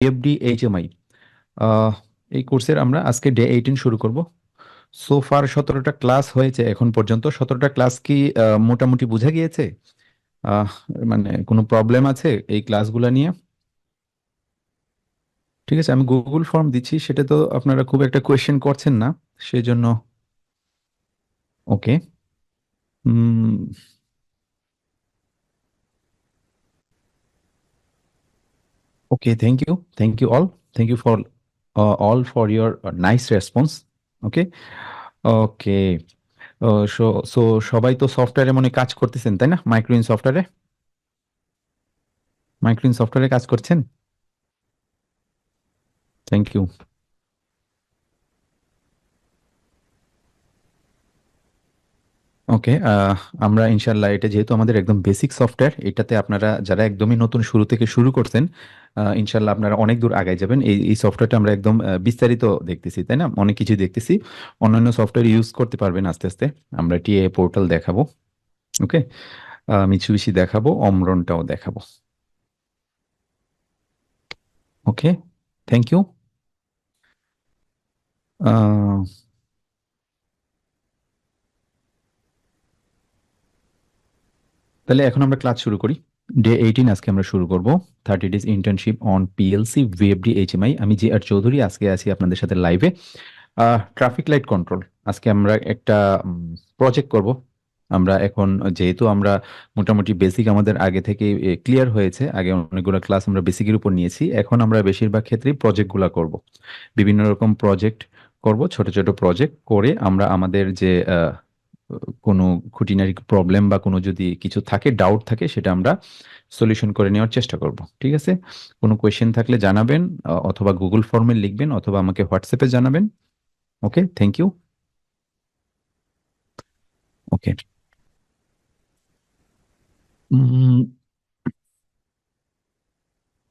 FD HMI এই কোর্সের আমরা আজকে ডে 18 শুরু করব। সো ফার 17টা ক্লাস হয়েছে এখন পর্যন্ত। 17টা ক্লাস কি মোটামুটি বোঝা গিয়েছে? আহ, মানে কোনো প্রবলেম আছে এই ক্লাসগুলো নিয়ে? ঠিক আছে, আমি গুগল ফর্ম দিচ্ছি, সেটা তো আপনারা খুব একটা কোয়েশ্চেন করছেন না, সেজন্য okay. Okay, thank you all, thank you for all for your nice response. Okay, okay. So so সবাই তো সফটওয়্যারে মনে হয় কাজ করতেছেন, তাই না? মাইক্রোইন সফটওয়্যারে, মাইক্রোইন সফটওয়্যারে কাজ করছেন। Thank you. ওকে, আমরা ইনশাল্লাহ, এটা যেহেতু আমাদের একদম বেসিক সফটওয়্যার, এটাতে আপনারা যারা একদমই নতুন শুরু থেকে শুরু করছেন, ইনশাল্লাহ আপনারা অনেক দূর আগায় যাবেন। এই সফটওয়্যারটা আমরা একদম বিস্তারিত দেখতেছি, তাই না? অনেক কিছু দেখতেছি, অন্যান্য সফটওয়্যার ইউজ করতে পারবেন আস্তে আস্তে। আমরা টিএ পোর্টাল দেখাবো, ওকে, মিৎসুবিশি দেখাবো, অমরনটাও দেখাবো। ওকে, থ্যাংক ইউ। তাহলে এখন আমরা ক্লাস শুরু করি। ডে 18 আজকে আমরা শুরু করব। 30 days internship on PLC VFD HMI. আমি জি আর চৌধুরী, আজকে আছি আপনাদের সাথে লাইভে। ট্রাফিক লাইট কন্ট্রোল, আজকে আমরা একটা প্রজেক্ট করব। আমরা এখন, যেহেতু আমরা মোটামুটি বেসিক আমাদের আগে থেকে ক্লিয়ার হয়েছে, আগে অনেকগুলো ক্লাস আমরা বেসিকের উপর নিয়েছি, এখন আমরা বেশিরভাগ ক্ষেত্রেই প্রজেক্টগুলো করব। বিভিন্ন রকম প্রজেক্ট করব, ছোট ছোট প্রজেক্ট করে আমরা আমাদের যে কোনো খুঁটিনাটি প্রবলেম বা কোনো যদি কিছু থাকে, ডাউট থাকে, সেটা আমরা সলিউশন করে নেওয়ার চেষ্টা করব। ঠিক আছে, কোনো কোয়েশ্চেন থাকলে জানাবেন, অথবা গুগল ফর্মে লিখবেন, অথবা আমাকে হোয়াটসঅ্যাপে জানাবেন। Okay, thank you. Okay,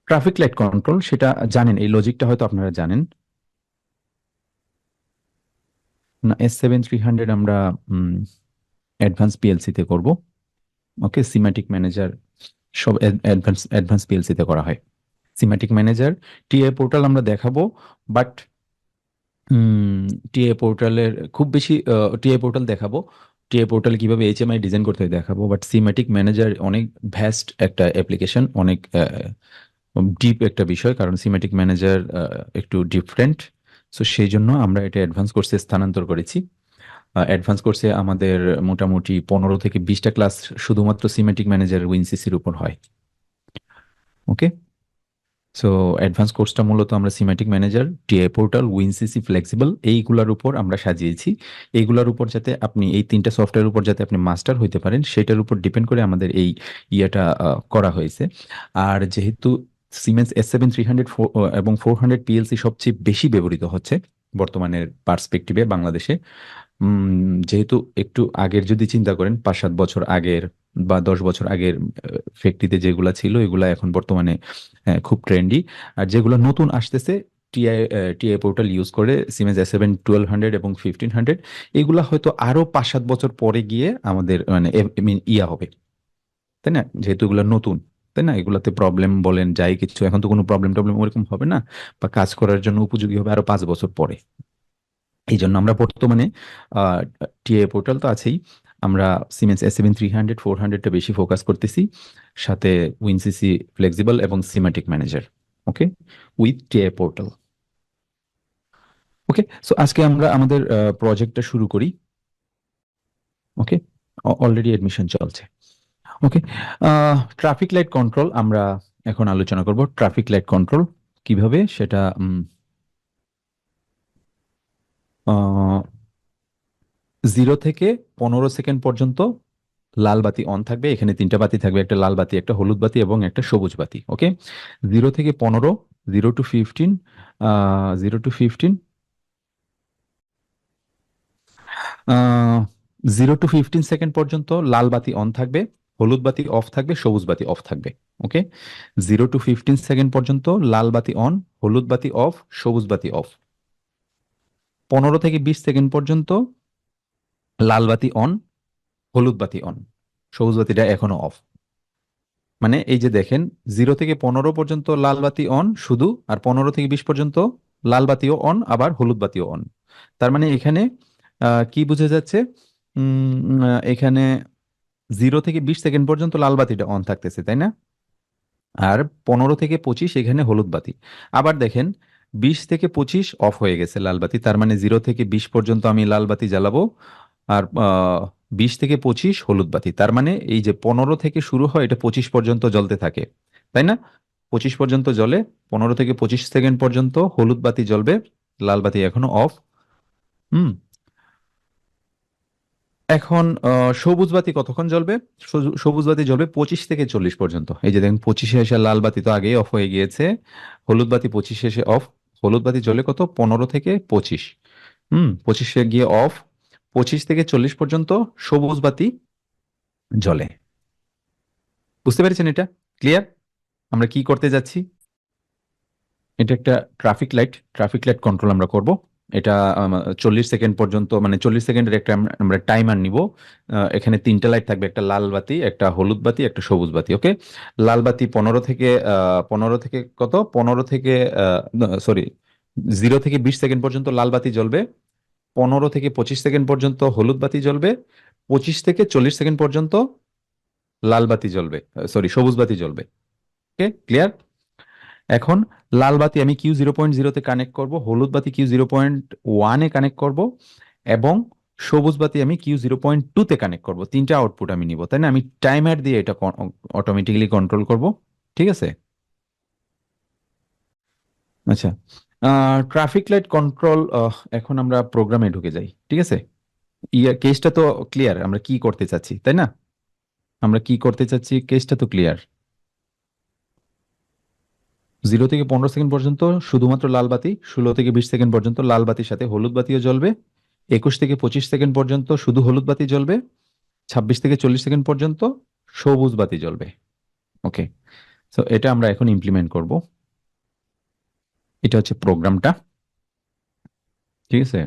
traffic light control সেটা জানেন, এই লজিকটা হয়তো আপনারা জানেন না। S7300 আমরা অ্যাডভান্স পিএলসি তে করব। ওকে, সিম্যাটিক ম্যানেজার সব অ্যাডভান্স অ্যাডভান্স পিএলসি তে করা হয়। সিম্যাটিক ম্যানেজার, টিএ পোর্টাল আমরা দেখাবো, বাট টিএ পোর্টালের খুব বেশি, টিএ পোর্টাল দেখাবো, টিএ পোর্টাল কিভাবে এইচএমআই ডিজাইন করতে হয় দেখাবো, বাট সিম্যাটিক ম্যানেজার অনেক ভ্যাস্ট একটা অ্যাপ্লিকেশন, অনেক ডিপ একটা বিষয়, কারণ সিম্যাটিক ম্যানেজার একটু ডিফারেন্ট। সো সেই জন্য আমরা এটা অ্যাডভান্স কোর্সে স্থানান্তর করেছি। অ্যাডভান্স কোর্সে আমাদের মোটামুটি 15 থেকে 20টা ক্লাস শুধুমাত্র সিম্যাটিক ম্যানেজার উইনসিসির উপর হয়। ওকে, সো অ্যাডভান্স কোর্সটা মূলত আমরা সিম্যাটিক ম্যানেজার, টিএ পোর্টাল, উইনসিসি, ফ্লেক্সিবল, এইগুলোর উপর আমরা সাজিয়েছি। এইগুলোর উপর যাতে আপনি, এই তিনটা সফটওয়্যার উপর যাতে আপনি মাস্টার হইতে পারেন, সেটার উপর ডিপেন্ড করে আমাদের এই ইয়েটা করা হয়েছে। আর যেহেতু সিমেন্স S7300 এবং 400 পিএলসি সবচেয়ে বেশি ব্যবহৃত হচ্ছে বর্তমানের পার্সপেক্টিভে বাংলাদেশে, যেহেতু একটু আগের যদি চিন্তা করেন, 5-7 বছর আগের বা 10 বছর আগের ফ্যাক্টরিতে যেগুলা ছিল, এগুলা এখন বর্তমানে খুব ট্রেন্ডি। আর যেগুলো নতুন আসতেছে, টিআই টিআই পোর্টাল ইউজ করে, সিমেন্স S7 1200 এবং 1500, এগুলা হয়তো আরো 5-7 বছর পরে গিয়ে আমাদের মানে ইয়া হবে, তাই না? যেহেতু এগুলো নতুন, তাই না? এগুলাতে প্রবলেম বলেন যাই কিছু, এখন তো কোনো প্রবলেম টবলেম ওরকম হবে না, বা কাজ করার জন্য উপযোগী হবে আরো 5 বছর পরে। এই জন্য আমরা বর্তমানে টিএ পোর্টাল তো আছেই, আমরা সিমেন্স S7300 400টা বেশি ফোকাস করতেছি, সাথে উইনসিসি, ফ্লেক্সিবল এবং Simatic manager. Okay, with TIA portal. Okay, so আজকে আমরা আমাদের প্রজেক্টটা শুরু করি। ওকে, অলরেডি এডমিশন চলছে। ওকে, ট্রাফিক লাইট কন্ট্রোল আমরা এখন আলোচনা করব। ট্রাফিক লাইট কন্ট্রোল কিভাবে, সেটা 0 থেকে 15 সেকেন্ড পর্যন্ত লাল বাতি অন থাকবে। এখানে তিনটা বাতি থাকবে, একটা লাল বাতি, একটা হলুদ বাতি এবং একটা সবুজ বাতি। ওকে, 0 থেকে 15, 0 to 15, 0 to 15, 0 to 15 সেকেন্ড পর্যন্ত লাল বাতি অন থাকবে, হলুদ বাতি অফ থাকবে, সবুজ বাতি অফ থাকবে। ওকে, 0 to 15 সেকেন্ড পর্যন্ত লাল বাতি অন, হলুদ বাতি অফ, সবুজ বাতি অফ। 15 থেকে 20 সেকেন্ড পর্যন্ত লাল বাতি অন, হলুদ বাতি অন, সবুজ বাতিটা এখনো অফ। মানে এই যে দেখেন 0 থেকে 15 পর্যন্ত লাল বাতি অন শুধু, আর 15 থেকে 20 পর্যন্ত লাল বাতিও অন, আবার হলুদ বাতিও অন। তার মানে এখানে কি বোঝা যাচ্ছে? এখানে 0 থেকে 20 সেকেন্ড পর্যন্ত লাল বাতিটা অন থাকতেছে, তাই না? আর 15 থেকে 25 এখানে হলুদ বাতি। আবার দেখেন 20 থেকে 25 অফ হয়ে গেছে লাল বাতি, তার মানে 0 থেকে 20 পর্যন্ত আমি লাল বাতি জ্বালাবো, আর 20 থেকে 25 হলুদ বাতি। তার মানে এই যে 15 থেকে শুরু হয়, এটা 25 পর্যন্ত জ্বলতে থাকে, তাই না? 25 পর্যন্ত জ্বলে, 15 থেকে 25 সেকেন্ড পর্যন্ত হলুদ বাতি জ্বলবে, লাল বাতি এখনো অফ। হুম। এখন সবুজ বাতি কতক্ষণ জ্বলবে? সবুজ বাতি জ্বলবে 25 থেকে 40 পর্যন্ত। এই যে দেখুন 25-এ এসে লাল বাতি তো আগেই অফ হয়ে গিয়েছে, হলুদ বাতি 25-এ এসে অফ। হলুদ বাতি জ্বলে কত? 15 থেকে 25। 25-এ গিয়ে অফ। 25 থেকে 40 পর্যন্ত সবুজ বাতি জ্বলে। বুঝতে পেরেছেন এটা? ক্লিয়ার? আমরা কি করতে যাচ্ছি? এটা একটা ট্রাফিক লাইট কন্ট্রোল আমরা করব। এটা 40 সেকেন্ড পর্যন্ত, মানে 40 সেকেন্ডের একটা আমরা টাইমার নিব। এখানে 3টা লাইট থাকবে, একটা লাল বাতি, একটা হলুদ বাতি, একটা সবুজ বাতি। ওকে। লাল বাতি 15 থেকে কত, 15 থেকে, সরি, 0 থেকে 20 সেকেন্ড পর্যন্ত লাল বাতি জ্বলবে, 15 থেকে 25 সেকেন্ড পর্যন্ত হলুদ বাতি জ্বলবে, 25 থেকে 40 সেকেন্ড পর্যন্ত লাল বাতি জ্বলবে, সরি, সবুজ বাতি জ্বলবে। ওকে, ক্লিয়ার? এখন লাল বাতি আমি Q0.0-তে কানেক্ট করব, হলুদ বাতি Q0.1-এ কানেক্ট করব, এবং সবুজ বাতি আমি Q0.2-তে কানেক্ট করব। 3টা আউটপুট আমি নিব, তাই না? আমি টাইমার দিয়ে এটা অটোমেটিক্যালি কন্ট্রোল করব। ঠিক আছে? আচ্ছা, ট্রাফিক লাইট কন্ট্রোল। এখন আমরা প্রোগ্রামে ঢুকে যাই, ঠিক আছে? কেসটা তো ক্লিয়ার, আমরা কি করতে চাচ্ছি, তাই না? আমরা কি করতে চাচ্ছি, কেসটা তো ক্লিয়ার। 0 থেকে 15 সেকেন্ড পর্যন্ত শুধুমাত্র লাল বাতি, 16 থেকে 20 সেকেন্ড পর্যন্ত লাল বাতির সাথে হলুদ বাতিও জ্বলবে, 21 থেকে 25 সেকেন্ড পর্যন্ত শুধু হলুদ বাতি জ্বলবে, 26 থেকে 40 সেকেন্ড পর্যন্ত সবুজ বাতি জ্বলবে। ওকে। তো এটা আমরা এখন ইমপ্লিমেন্ট করব। এটা হচ্ছে প্রোগ্রামটা। ঠিক আছে?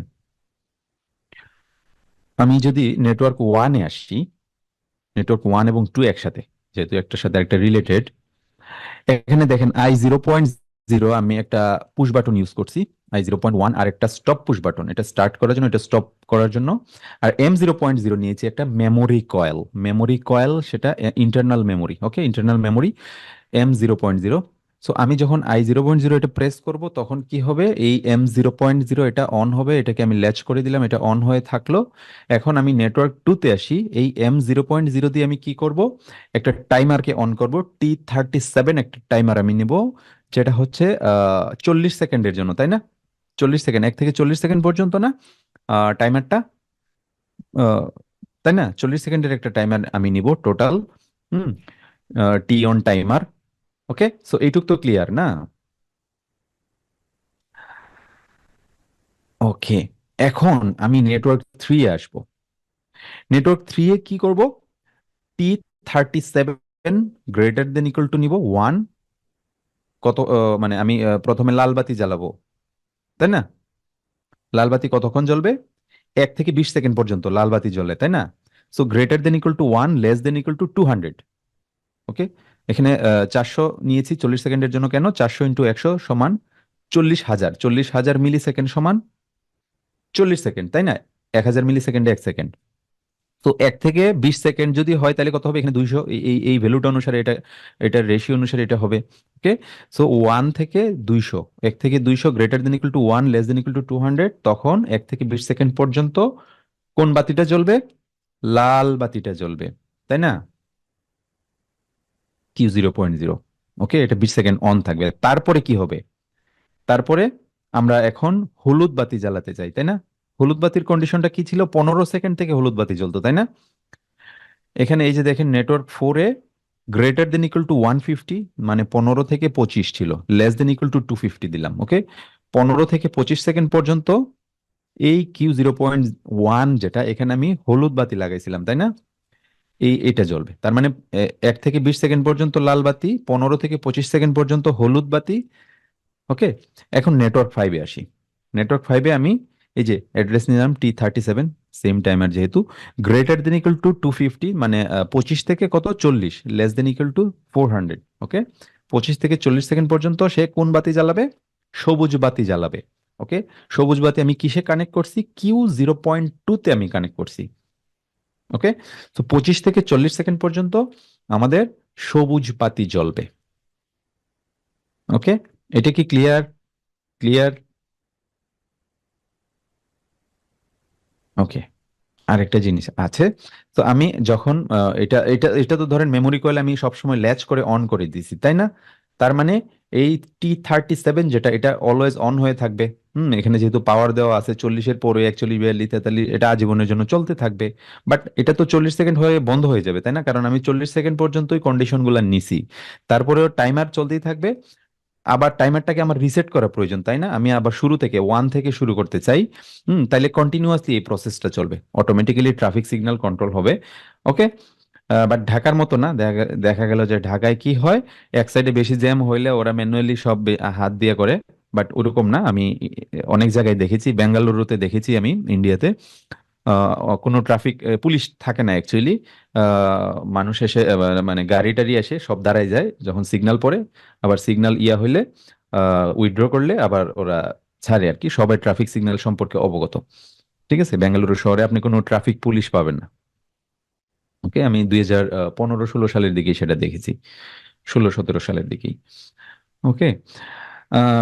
আমি যদি নেটওয়ার্ক 1-এ আসি, নেটওয়ার্ক 1 এবং 2 একসাথে, যেহেতু একটার সাথে একটা রিলেটেড, এখানে দেখেন I0.0 আমি একটা পুশ বাটন ইউজ করছি, I0.1, আর একটা স্টপ পুশ বাটন, এটা স্টার্ট করার জন্য, এটা স্টপ করার জন্য। আর M0.0 নিয়েছি একটা মেমোরি কয়েল, সেটা ইন্টারনাল মেমোরি। ওকে, ইন্টারনাল মেমোরি M0.0। সো আমি যখন I0.0 এটা প্রেস করব, তখন কি হবে? এই M0.0 এটা অন হবে, এটাকে আমি ল্যাচ করে দিলাম, এটা অন হয়ে থাকলো। এখন আমি নেটওয়ার্ক 2-তে আসি, এই M0.0 দিয়ে আমি কি করব? একটা টাইমারকে অন করব, T37 একটা টাইমার আমি নিব, যেটা হচ্ছে 40 সেকেন্ডের জন্য, তাই না? 40 সেকেন্ড, 1 থেকে 40 সেকেন্ড পর্যন্ত না টাইমারটা, তাই না? 40 সেকেন্ডের একটা টাইমার আমি নিব total. Hmm. T on timer. Okay, so এইটুক তো ক্লিয়ার না? ওকে। এখন আমি নেটওয়ার্ক 3-এ আসবো। নেটওয়ার্ক 3-এ কি করব? T37 greater than equal two নিব 1। কত, মানে আমি প্রথমে লাল বাতি জ্বালাবো, তাই না? লাল বাতি কতক্ষণ জ্বলবে? 1 থেকে 20 সেকেন্ড পর্যন্ত লাল বাতি জ্বলে, তাই না? So greater than equal two 1, less than equal two 200। ওকে। এখানে 400 নিয়েছি 40 সেকেন্ডের জন্য। কেন? 400 × 100 সমান 40,000, 40,000 মিলি সেকেন্ড সমান 40 সেকেন্ড, তাই না? 1000 মিলি সেকেন্ডে 1 সেকেন্ড। তো 1 থেকে 20 সেকেন্ড যদি হয়, তাহলে কত হবে? এখানে 200, এই এই এই ভ্যালুটা অনুসারে এটা, এটার রেশিও অনুসারে এটা হবে। ওকে। সো 1 থেকে 200, 1 থেকে 200 greater than equal two 1, less than equal two 200, তখন 1 থেকে 20 সেকেন্ড পর্যন্ত কোন বাতিটা জ্বলবে? লাল বাতিটা জ্বলবে, তাই না? Q0.0। ওকে, এটা 20 সেকেন্ড অন থাকবে। তারপরে কি হবে? তারপরে আমরা এখন হলুদ বাতি জ্বালাতে চাই, তাই না? হলুদ বাতির কন্ডিশনটা কি ছিল? 15 সেকেন্ড থেকে হলুদ বাতি জ্বলতো, তাই না? এখানে এই যে দেখেন নেটওয়ার্ক 4-এ গ্রেটার দেন ইকুয়াল টু 150, মানে 15 থেকে 25 ছিল, লেস দেন ইকুয়াল টু 250 দিলাম। ওকে। 15 থেকে 25 সেকেন্ড পর্যন্ত এই Q0.1, যেটা এখানে আমি হলুদ বাতি লাগাইছিলাম, তাই না? এটা জ্বলবে। তার মানে 1 থেকে 20 সেকেন্ড পর্যন্ত লাল বাতি, 15 থেকে 25 সেকেন্ড পর্যন্ত হলুদ বাতি। ওকে। এখন নেটওয়ার্ক 5-এ আসি। নেটওয়ার্ক 5-এ আমি এই যে অ্যাড্রেস নিলাম T37, সেম টাইমার যেহেতু, গ্রেটার দেন ইকুয়াল টু 250, মানে 25 থেকে কত 40, লেস দেন ইকুয়াল টু 400। ওকে, 25 থেকে 40 সেকেন্ড পর্যন্ত সে কোন বাতি জ্বালাবে? সবুজ বাতি জ্বালাবে। ওকে, সবুজ বাতি আমি কিসে কানেক্ট করছি? Q0.2 তে আমি কানেক্ট করছি। ওকে, তো 25 থেকে 40 সেকেন্ড পর্যন্ত আমাদের সবুজ বাতি জ্বলবে। ওকে, এটা কি ক্লিয়ার? ক্লিয়ার? ওকে, আরেকটা জিনিস আছে। তো আমি যখন এটা এটা এটা তো ধরেন মেমোরি কয়েল আমি সবসময় ল্যাচ করে অন করে দিয়েছি, তাই না? তার মানে এই T37 যেটা, এটা অলওয়েজ অন হয়ে থাকবে। এখানে যেহেতু পাওয়ার দেওয়া আছে 40-এর পরে 41, 42, 43, এটা আজীবনের জন্য চলতে থাকবে। বাট এটা তো 40 সেকেন্ড হয়ে বন্ধ হয়ে যাবে, তাই না? কারণ আমি 40 সেকেন্ড পর্যন্তই কন্ডিশনগুলো নিছি। তারপরেও টাইমার চলতেই থাকবে। আবার টাইমারটাকে আমার রিসেট করা প্রয়োজন, তাই না? আমি আবার শুরু থেকে 1 থেকে শুরু করতে চাই। তাইলে কন্টিনিউয়াসলি এই প্রসেসটা চলবে, অটোমেটিক্যালি ট্রাফিক সিগন্যাল কন্ট্রোল হবে। ওকে, বাট ঢাকার মতো না। দেখা দেখা গেল যে ঢাকায় কি হয়, এক সাইডে বেশি জ্যাম হইলে ওরা ম্যানুয়ালি সব হাত দিয়ে করে। বাট ওরকম না, আমি অনেক জায়গায় দেখেছি, বেঙ্গালুরুতে দেখেছি আমি, ইন্ডিয়াতে কোনো ট্রাফিক পুলিশ থাকে না অ্যাকচুয়ালি। মানুষ এসে মানে গাড়ি টাড়ি এসে সব দাঁড়ায় যায় যখন সিগন্যাল পড়ে। আবার সিগন্যাল ইয়া হইলে, উইথড্র করলে আবার ওরা ছাড়ে আর কি। সবাই ট্রাফিক সিগন্যাল সম্পর্কে অবগত। ঠিক আছে, বেঙ্গালুরু শহরে আপনি কোনো ট্রাফিক পুলিশ পাবেন না। ওকে, আমি 2015-16 সালের দিকে সেটা দেখেছি, 16-17 সালের দিকেই। ওকে,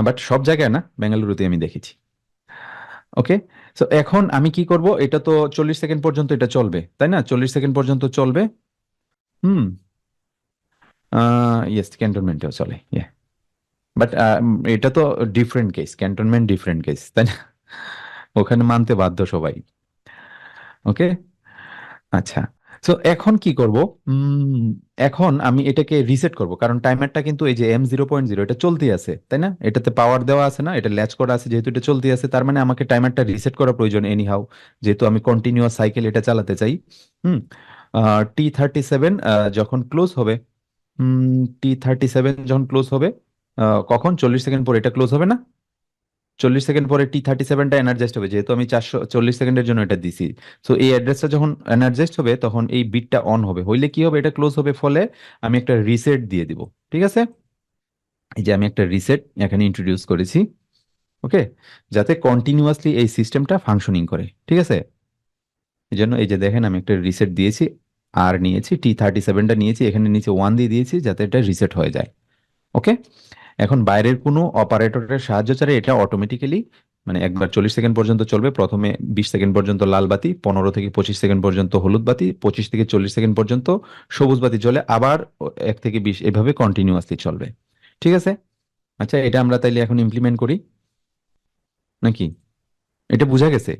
বাট সব জায়গায় না, বেঙ্গালুরুতে আমি দেখেছি। ওকে, তো এখন আমি কি করব? এটা তো 40 সেকেন্ড পর্যন্ত এটা চলবে, তাই না? 40 সেকেন্ড পর্যন্ত চলবে। হুম। ইয়েস, ক্যান্টনমেন্টেও চলে, ইয়ে। বাট এটা তো different case, cantonment different case, তাই না? ওখানে মানতে বাধ্য সবাই। ওকে, আচ্ছা। তো এখন কি করব? উম, এখন আমি এটাকে রিসেট করব, কারণ টাইমারটা কিন্তু এই যে M0.0 এটা চলতেই আছে, তাই না? এটাতে পাওয়ার দেওয়া আছে না, এটা ল্যাচ করা আছে, যেহেতু এটা চলতেই আছে তার মানে আমাকে টাইমারটা রিসেট করা প্রয়োজন এনি হাউ, যেহেতু আমি কন্টিনিউয়াস সাইকেল এটা চালাতে চাই। হুম। T37 যখন ক্লোজ হবে, T37 যখন ক্লোজ হবে, কখন? 40 সেকেন্ড পরে এটা ক্লোজ হবে না? 40 সেকেন্ড পরে T37টা এনার্জাইজড হবে, যেহেতু আমি 440 সেকেন্ডের জন্য এটা দিছি। তো এই অ্যাড্রেসটা যখন এনার্জাইজড হবে তখন এই বিটটা অন হবে, হইলে কি হবে? এটা ক্লোজ হবে, ফলে আমি একটা রিসেট দিয়ে দিব। ঠিক আছে, এই যে আমি একটা রিসেট এখানে ইন্ট্রোডিউস করেছি। ওকে, যাতে কন্টিনিউয়াসলি এই সিস্টেমটা ফাংশনিং করে। ঠিক আছে, এই জন্য এই যে দেখেন আমি একটা রিসেট দিয়েছি, আর নিয়েছি T37টা নিয়েছি, এখানে নিচে 1 দিয়ে দিয়েছি যাতে এটা রিসেট হয়ে যায়। ওকে, এখন বাইরের কোনো অপারেটরের সাহায্য ছাড়া এটা অটোমেটিক্যালি, মানে একবার 40 সেকেন্ড পর্যন্ত চলবে। প্রথমে 20 সেকেন্ড পর্যন্ত লাল বাতি, 15 থেকে 25 সেকেন্ড পর্যন্ত হলুদ বাতি, 25 থেকে 40 সেকেন্ড পর্যন্ত সবুজ বাতি জ্বলে, আবার 1 থেকে 20 এভাবে কন্টিনিউয়াসলি চলবে। ঠিক আছে, আচ্ছা, এটা আমরা তাইলে এখন ইমপ্লিমেন্ট করি নাকি? এটা বোঝা গেছে?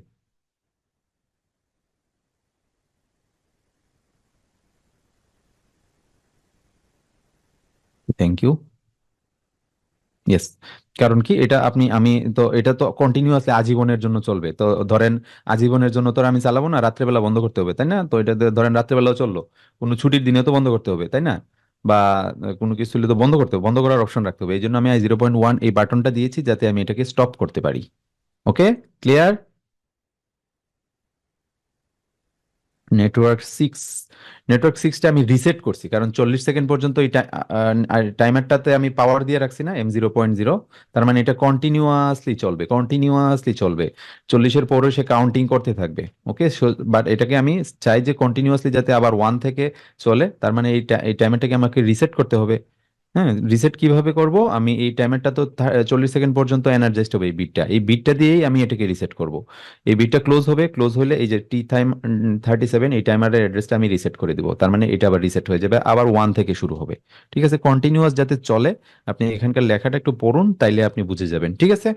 Thank you. ইয়েস, কারণ কি এটা আপনি আমি তো এটা তো কন্টিনিউয়াসলি আজীবনের জন্য চলবে। তো ধরেন আজীবনের জন্য তো আর আমি চালাবো না, রাত্রেবেলা বন্ধ করতে হবে, তাই না? তো এটা ধরেন রাত্রেবেলাও চললো, কোনো ছুটির দিনে তো বন্ধ করতে হবে, তাই না? বা কোনো কিছু হলে তো বন্ধ করতে হবে, বন্ধ করার অপশন রাখতে হবে। এই জন্য আমি I0.1 এই বাটনটা দিয়েছি যাতে আমি এটাকে স্টপ করতে পারি। ওকে, ক্লিয়ার? নেটওয়ার্ক 6, নেটওয়ার্ক 6টা আমি রিসেট করছি, কারণ 40 সেকেন্ড পর্যন্ত এই টাইমারটাতে আমি পাওয়ার দিয়ে রাখছি না M0.0। তার মানে এটা কন্টিনিউয়াসলি চলবে, কন্টিনিউয়াসলি চলবে। 40-এর পরে সে কাউন্টিং করতে থাকবে। ওকে, বাট এটাকে আমি চাই যে কন্টিনিউয়াসলি যাতে আবার 1 থেকে চলে, তার মানে এই টাইমারটাকে আমাকে রিসেট করতে হবে। হ্যাঁ, রিসেট কিভাবে করব? আমি এই টাইমারটা তো 40 সেকেন্ড পর্যন্ত এনার্জাইজড হবে, এই বিটটা দিয়েই আমি এটাকে রিসেট করব। এই বিটটা ক্লোজ হবে, ক্লোজ হলে এই যে T37 এই টাইমারের অ্যাড্রেসটা আমি রিসেট করে দিব, তার মানে এটা আবার রিসেট হয়ে যাবে, আবার 1 থেকে শুরু হবে। ঠিক আছে, কন্টিনিউয়াস যাতে চলে। আপনি এখানকার লেখাটা একটু পড়ুন, তাইলে আপনি বুঝে যাবেন। ঠিক আছে,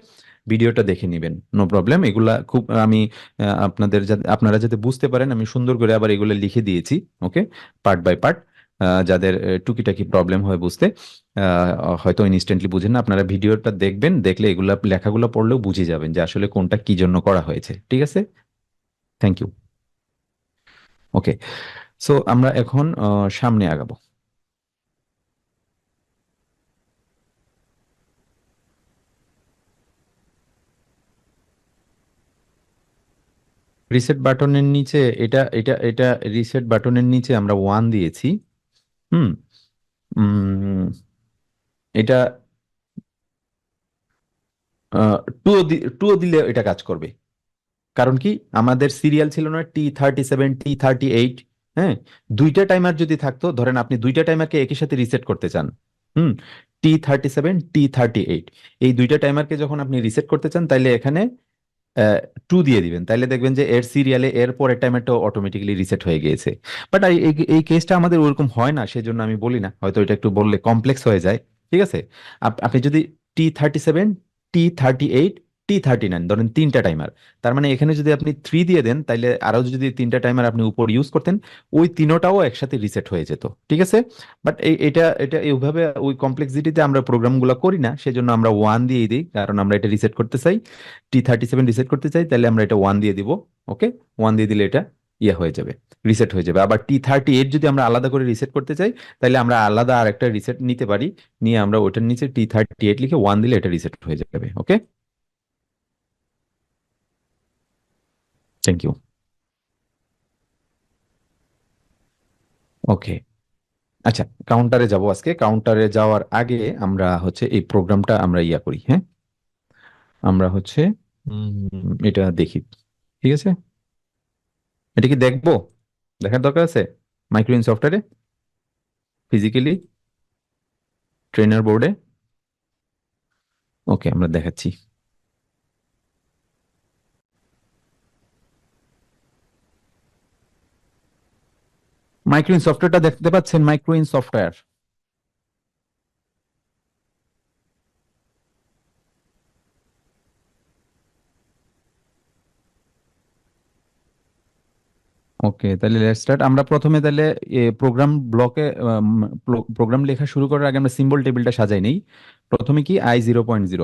ভিডিওটা দেখে নেবেন, নো প্রবলেম। এগুলা খুব আমি আপনাদের যাতে আপনারা যাতে বুঝতে পারেন, আমি সুন্দর করে আবার এগুলো লিখে দিয়েছি। ওকে, পার্ট বাই পার্ট। যাদের টুকিটাকি প্রবলেম হয় বুঝতে, হয়তো ইনস্ট্যান্টলি বুঝেন না, আপনারা ভিডিওটা দেখবেন, দেখলে এগুলা লেখাগুলো পড়লেও বুঝে যাবেন যে আসলে কোনটা কি জন্য করা হয়েছে। ঠিক আছে, থ্যাংক ইউ। ওকে, সো আমরা এখন সামনে আগাবো। রিসেট বাটনের নিচে এটা রিসেট বাটনের নিচে আমরা 1 দিয়েছি। হুম। উম, এটা টুও দিলে এটা কাজ করবে। কারণ কি, আমাদের সিরিয়াল ছিল না T37 T38? হ্যাঁ, দুইটা টাইমার যদি থাকতো, ধরেন আপনি দুইটা টাইমারকে একই সাথে রিসেট করতে চান। হুম। T37 T38, এই দুইটা টাইমারকে যখন আপনি রিসেট করতে চান, তাইলে এখানে 2 দিয়ে দিবেন, তাইলে দেখবেন যে এর সিরিয়ালে এর পরের টাইমারটা অটোমেটিক্যালি রিসেট হয়ে গিয়েছে। বাট এই এই কেসটা আমাদের ওরকম হয় না, সেজন্য আমি বলি না, হয়তো এটা একটু বললে কমপ্লেক্স হয়ে যায়। ঠিক আছে। আপনি যদি T37 T38 T39 ধরেন তিনটা টাইমার, তার মানে এখানে যদি আপনি 3 দিয়ে দেন, তাইলে আরো যদি তিনটা টাইমার আপনি উপর ইউজ করতেন, ওই তিনোটাও একসাথে রিসেট হয়ে যেত। ঠিক আছে। বাট এটা এটা এইভাবে ওই কমপ্লেক্সিটিতে আমরা প্রোগ্রামগুলো করি না, সেজন্য আমরা 1 দিয়েই দিই, কারণ আমরা এটা রিসেট করতে চাই। T37 রিসেট করতে চাই, তাহলে আমরা এটা 1 দিয়ে দিব। ওকে। 1 দিয়ে দিলে এটা ইয়ে হয়ে যাবে, রিসেট হয়ে যাবে। আবার T38 যদি আমরা আলাদা করে রিসেট করতে চাই, তাহলে আমরা আলাদা আর একটা রিসেট নিতে পারি, নিয়ে আমরা ওটার নিচে T38 লিখে 1 দিলে এটা রিসেট হয়ে যাবে। ওকে। Thank you. ওকে। আচ্ছা, কাউন্টারে যাব আজকে। কাউন্টারে যাওয়ার আগে আমরা হচ্ছে এই প্রোগ্রামটা আমরা ইয়া করি, হ্যাঁ। আমরা হচ্ছে এটা দেখি। ঠিক আছে। এটা কি দেখবো, দেখার দরকার আছে মাইক্রোইন সফটওয়্যারে, ফিজিক্যালি, ট্রেনার বোর্ডে? ওকে, আমরা দেখাচ্ছি। মাইক্রোইন সফটওয়্যারটা দেখতে পাচ্ছেন? মাইক্রোইন সফটওয়্যার। ওকে, তাহলে লেটস স্টার্ট। আমরা প্রথমে তাহলে প্রোগ্রাম ব্লকে প্রোগ্রাম লেখা শুরু করার আগে আমরা সিম্বল টেবিলটা সাজাই নেই। প্রথমে কি I0.0,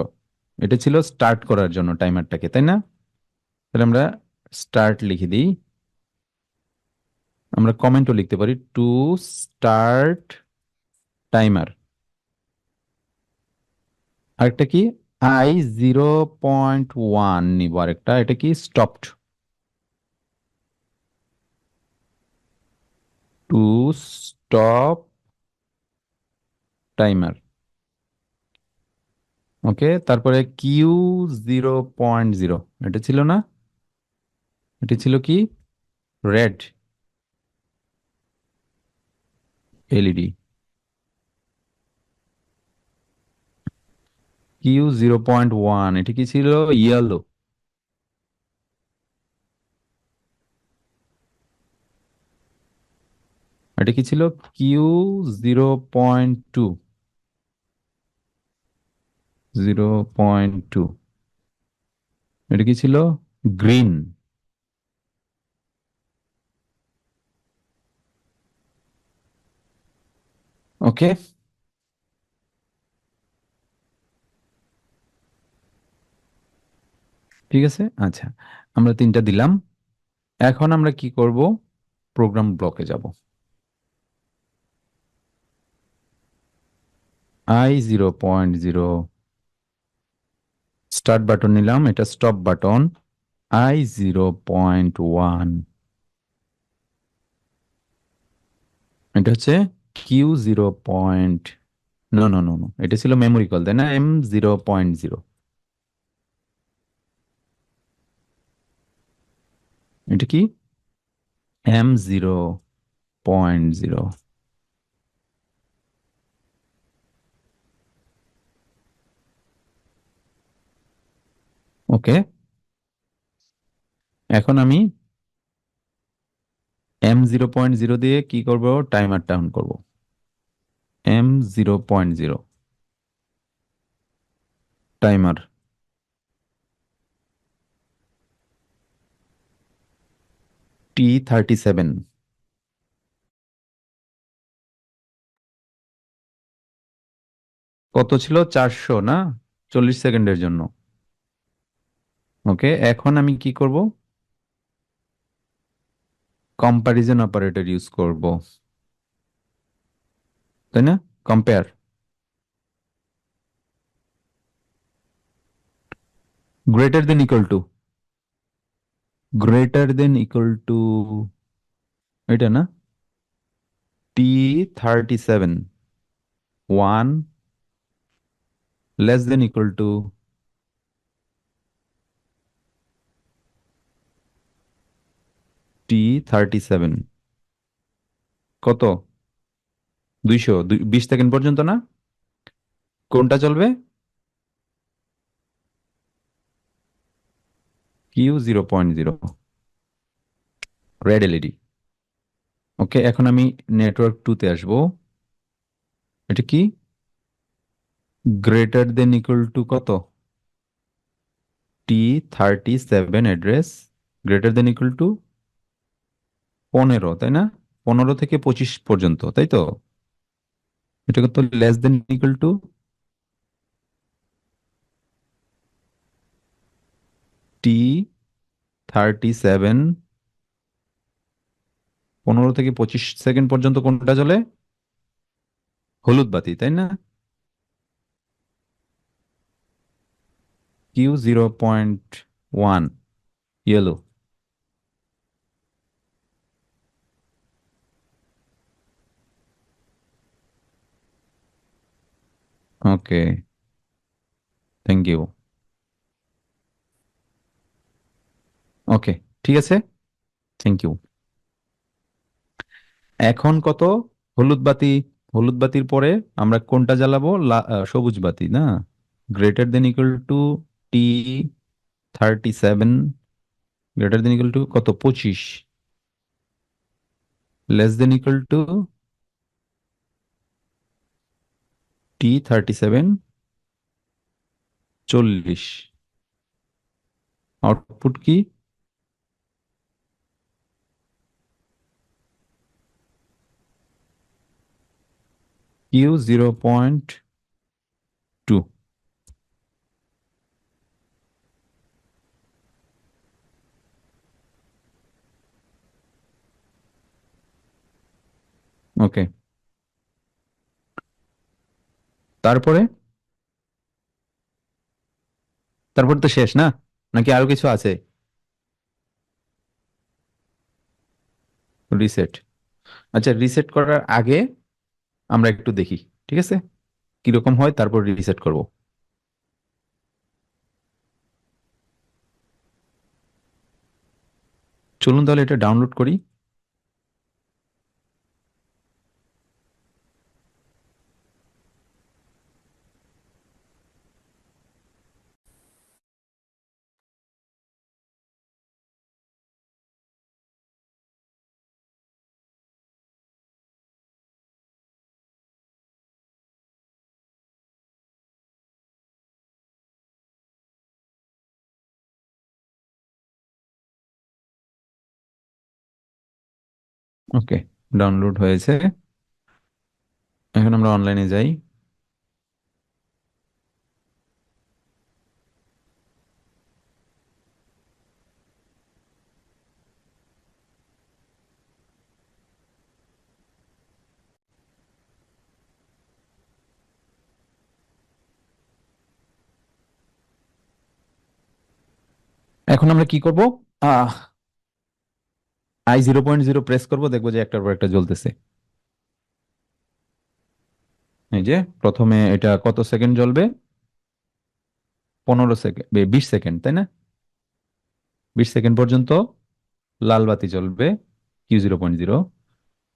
এটা ছিল স্টার্ট করার জন্য টাইমারটাকে, তাই না? তাহলে আমরা স্টার্ট লিখে দিই। আমরা কমেন্টও লিখতে পারি, টু স্টার্ট টাইমার। আরেকটা কি, I0.1 নিব আরেকটা, এটা কি স্টপড, টু স্টপ টাইমার। ওকে, তারপরে Q0.0, এটা ছিল না? এটা ছিল কি, রেড এলইডি। Q0.1, এটা কি ছিল, ইয়েলো। এটা কি ছিল, Q0.2, 0.2, এটা কি ছিল, গ্রিন। ওকে। ঠিক আছে। আচ্ছা, আমরা তিনটা দিলাম। এখন আমরা কি করব, প্রোগ্রাম ব্লকে যাব। I0.0 স্টার্ট বাটন নিলাম, এটা স্টপ বাটন। I0.1, এটা হচ্ছে Q0. No no no no, এটা ছিল মেমোরি কল, তাই না? M0.0, এটা কি, M0.0। ওকে। এখন আমি M0.0 দিয়ে কি করব, টাইমারটা অন করব। M0.0 timer, T37। কত ছিল, 400 না? 40 সেকেন্ডের জন্য। ওকে, এখন আমি কি করব, কম্প্যারিজন অপারেটর ইউজ করব, তাই না? Compare, greater than equal two. Greater than equal two, এটা না, T37, 1 less than equal two T37, কত? 20 সেকেন্ড পর্যন্ত না? কোনটা চলবে? Q0.0, red LED. ওকে, এখন আমি নেটওয়ার্ক টুতে আসবো। এটা কি? গ্রেটার দেন ইকুয়াল টু কত? T37 address greater than equal two 15, তাই না? 15 থেকে 25 পর্যন্ত, তাই তো? এটা কত? Less than equal two T37, 15 থেকে 25 সেকেন্ড পর্যন্ত কোনটা চলে? হলুদ বাতি, তাই না? Q0.1, yellow. Okay, thank you. Okay, ঠিক আছে, থ্যাংক ইউ। এখন কত? হলুদ বাতি। হলুদ বাতির পরে আমরা কোনটা জ্বালাবো? সবুজ বাতি না? Greater than equal two T37, greater than equal two কত? 25, less than equal two T37, 40। Output কি? Q0.2। ওকে, তারপরে? তারপর তো শেষ না, নাকি আরো কিছু আছে? রিসেট। আচ্ছা, রিসেট করার আগে আমরা একটু দেখি, ঠিক আছে, কিরকম হয়, তারপর রিসেট করব। চলুন তাহলে এটা ডাউনলোড করি। ওকে, ডাউনলোড হয়েছে। এখন আমরা অনলাইনে যাই। এখন আমরা কি করব? আহ I0.0 প্রেস করব, দেখবো যে একটার পর একটা জ্বলতেছে। এই যে প্রথমে এটা কত সেকেন্ড জ্বলবে? 15 সেকেন্ড, 20 সেকেন্ড, তাই না? 20 সেকেন্ড পর্যন্ত লাল বাতি জ্বলবে, Q0.0।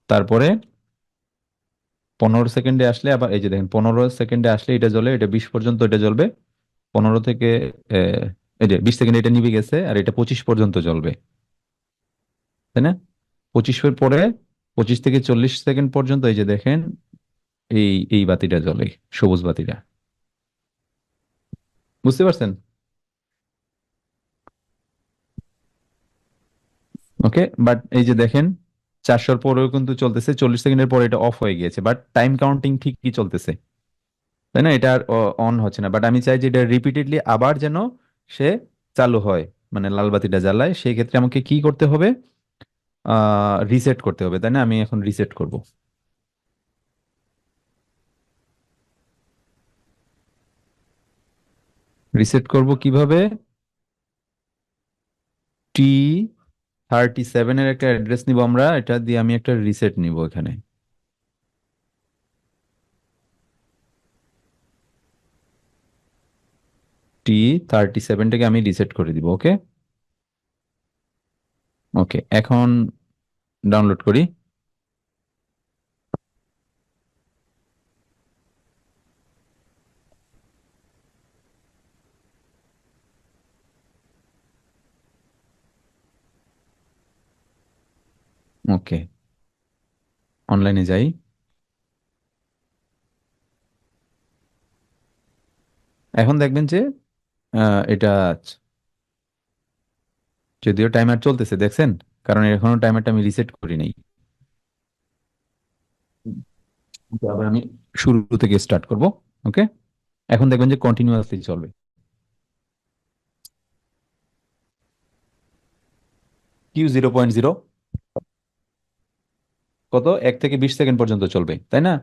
তারপরে 15 সেকেন্ডে আসলে আবার এই যে দেখেন, 15 সেকেন্ডে আসলে এটা জ্বলে, এটা 20 পর্যন্ত এটা জ্বলবে। 15 থেকে এই যে 20 সেকেন্ডে এটা নিভে গেছে, আর এটা 25 পর্যন্ত জ্বলবে, তাই না? 25-এর পরে 25 থেকে 40 সেকেন্ড পর্যন্ত এই যে দেখেন, এই এই বাতিটা জ্বলে, সবুজ বাতিটা। বুঝতে পারছেন? ওকে, বাট এই যে দেখেন, 400-র পরেও কিন্তু চলতেছে, 40 সেকেন্ডের পরে এটা অফ হয়ে গিয়েছে, বাট টাইম কাউন্টিং ঠিকই চলতেছে, তাই না? এটা আর অন হচ্ছে না, বাট আমি চাই যে এটা রিপিটেডলি আবার যেন সে চালু হয়, মানে লাল বাতিটা জ্বালায়। সেই ক্ষেত্রে আমাকে কি করতে হবে? রিসেট করতে হবে, তাই না? আমি এখন রিসেট করব। রিসেট করব কিভাবে? T37 এর একটা অ্যাড্রেস নিব আমরা, এটা দিয়ে আমি একটা রিসেট নিব এখানে। T37টাকে আমি রিসেট করে দিব, ওকে। ওকে, এখন ডাউনলোড করি। ওকে, অনলাইনে যাই। এখন দেখবেন যে এটা যদিও টাইমার চলতেছে, দেখছেন? কারণ এখনো টাইমারটা আমি রিসেট করি নাই। তো আবার আমি শুরু থেকে স্টার্ট করব। ওকে, এখন দেখবেন যে কন্টিনিউয়াসলি চলবে। Q0.0 কত, 1 থেকে 20 সেকেন্ড পর্যন্ত চলবে, তাই না?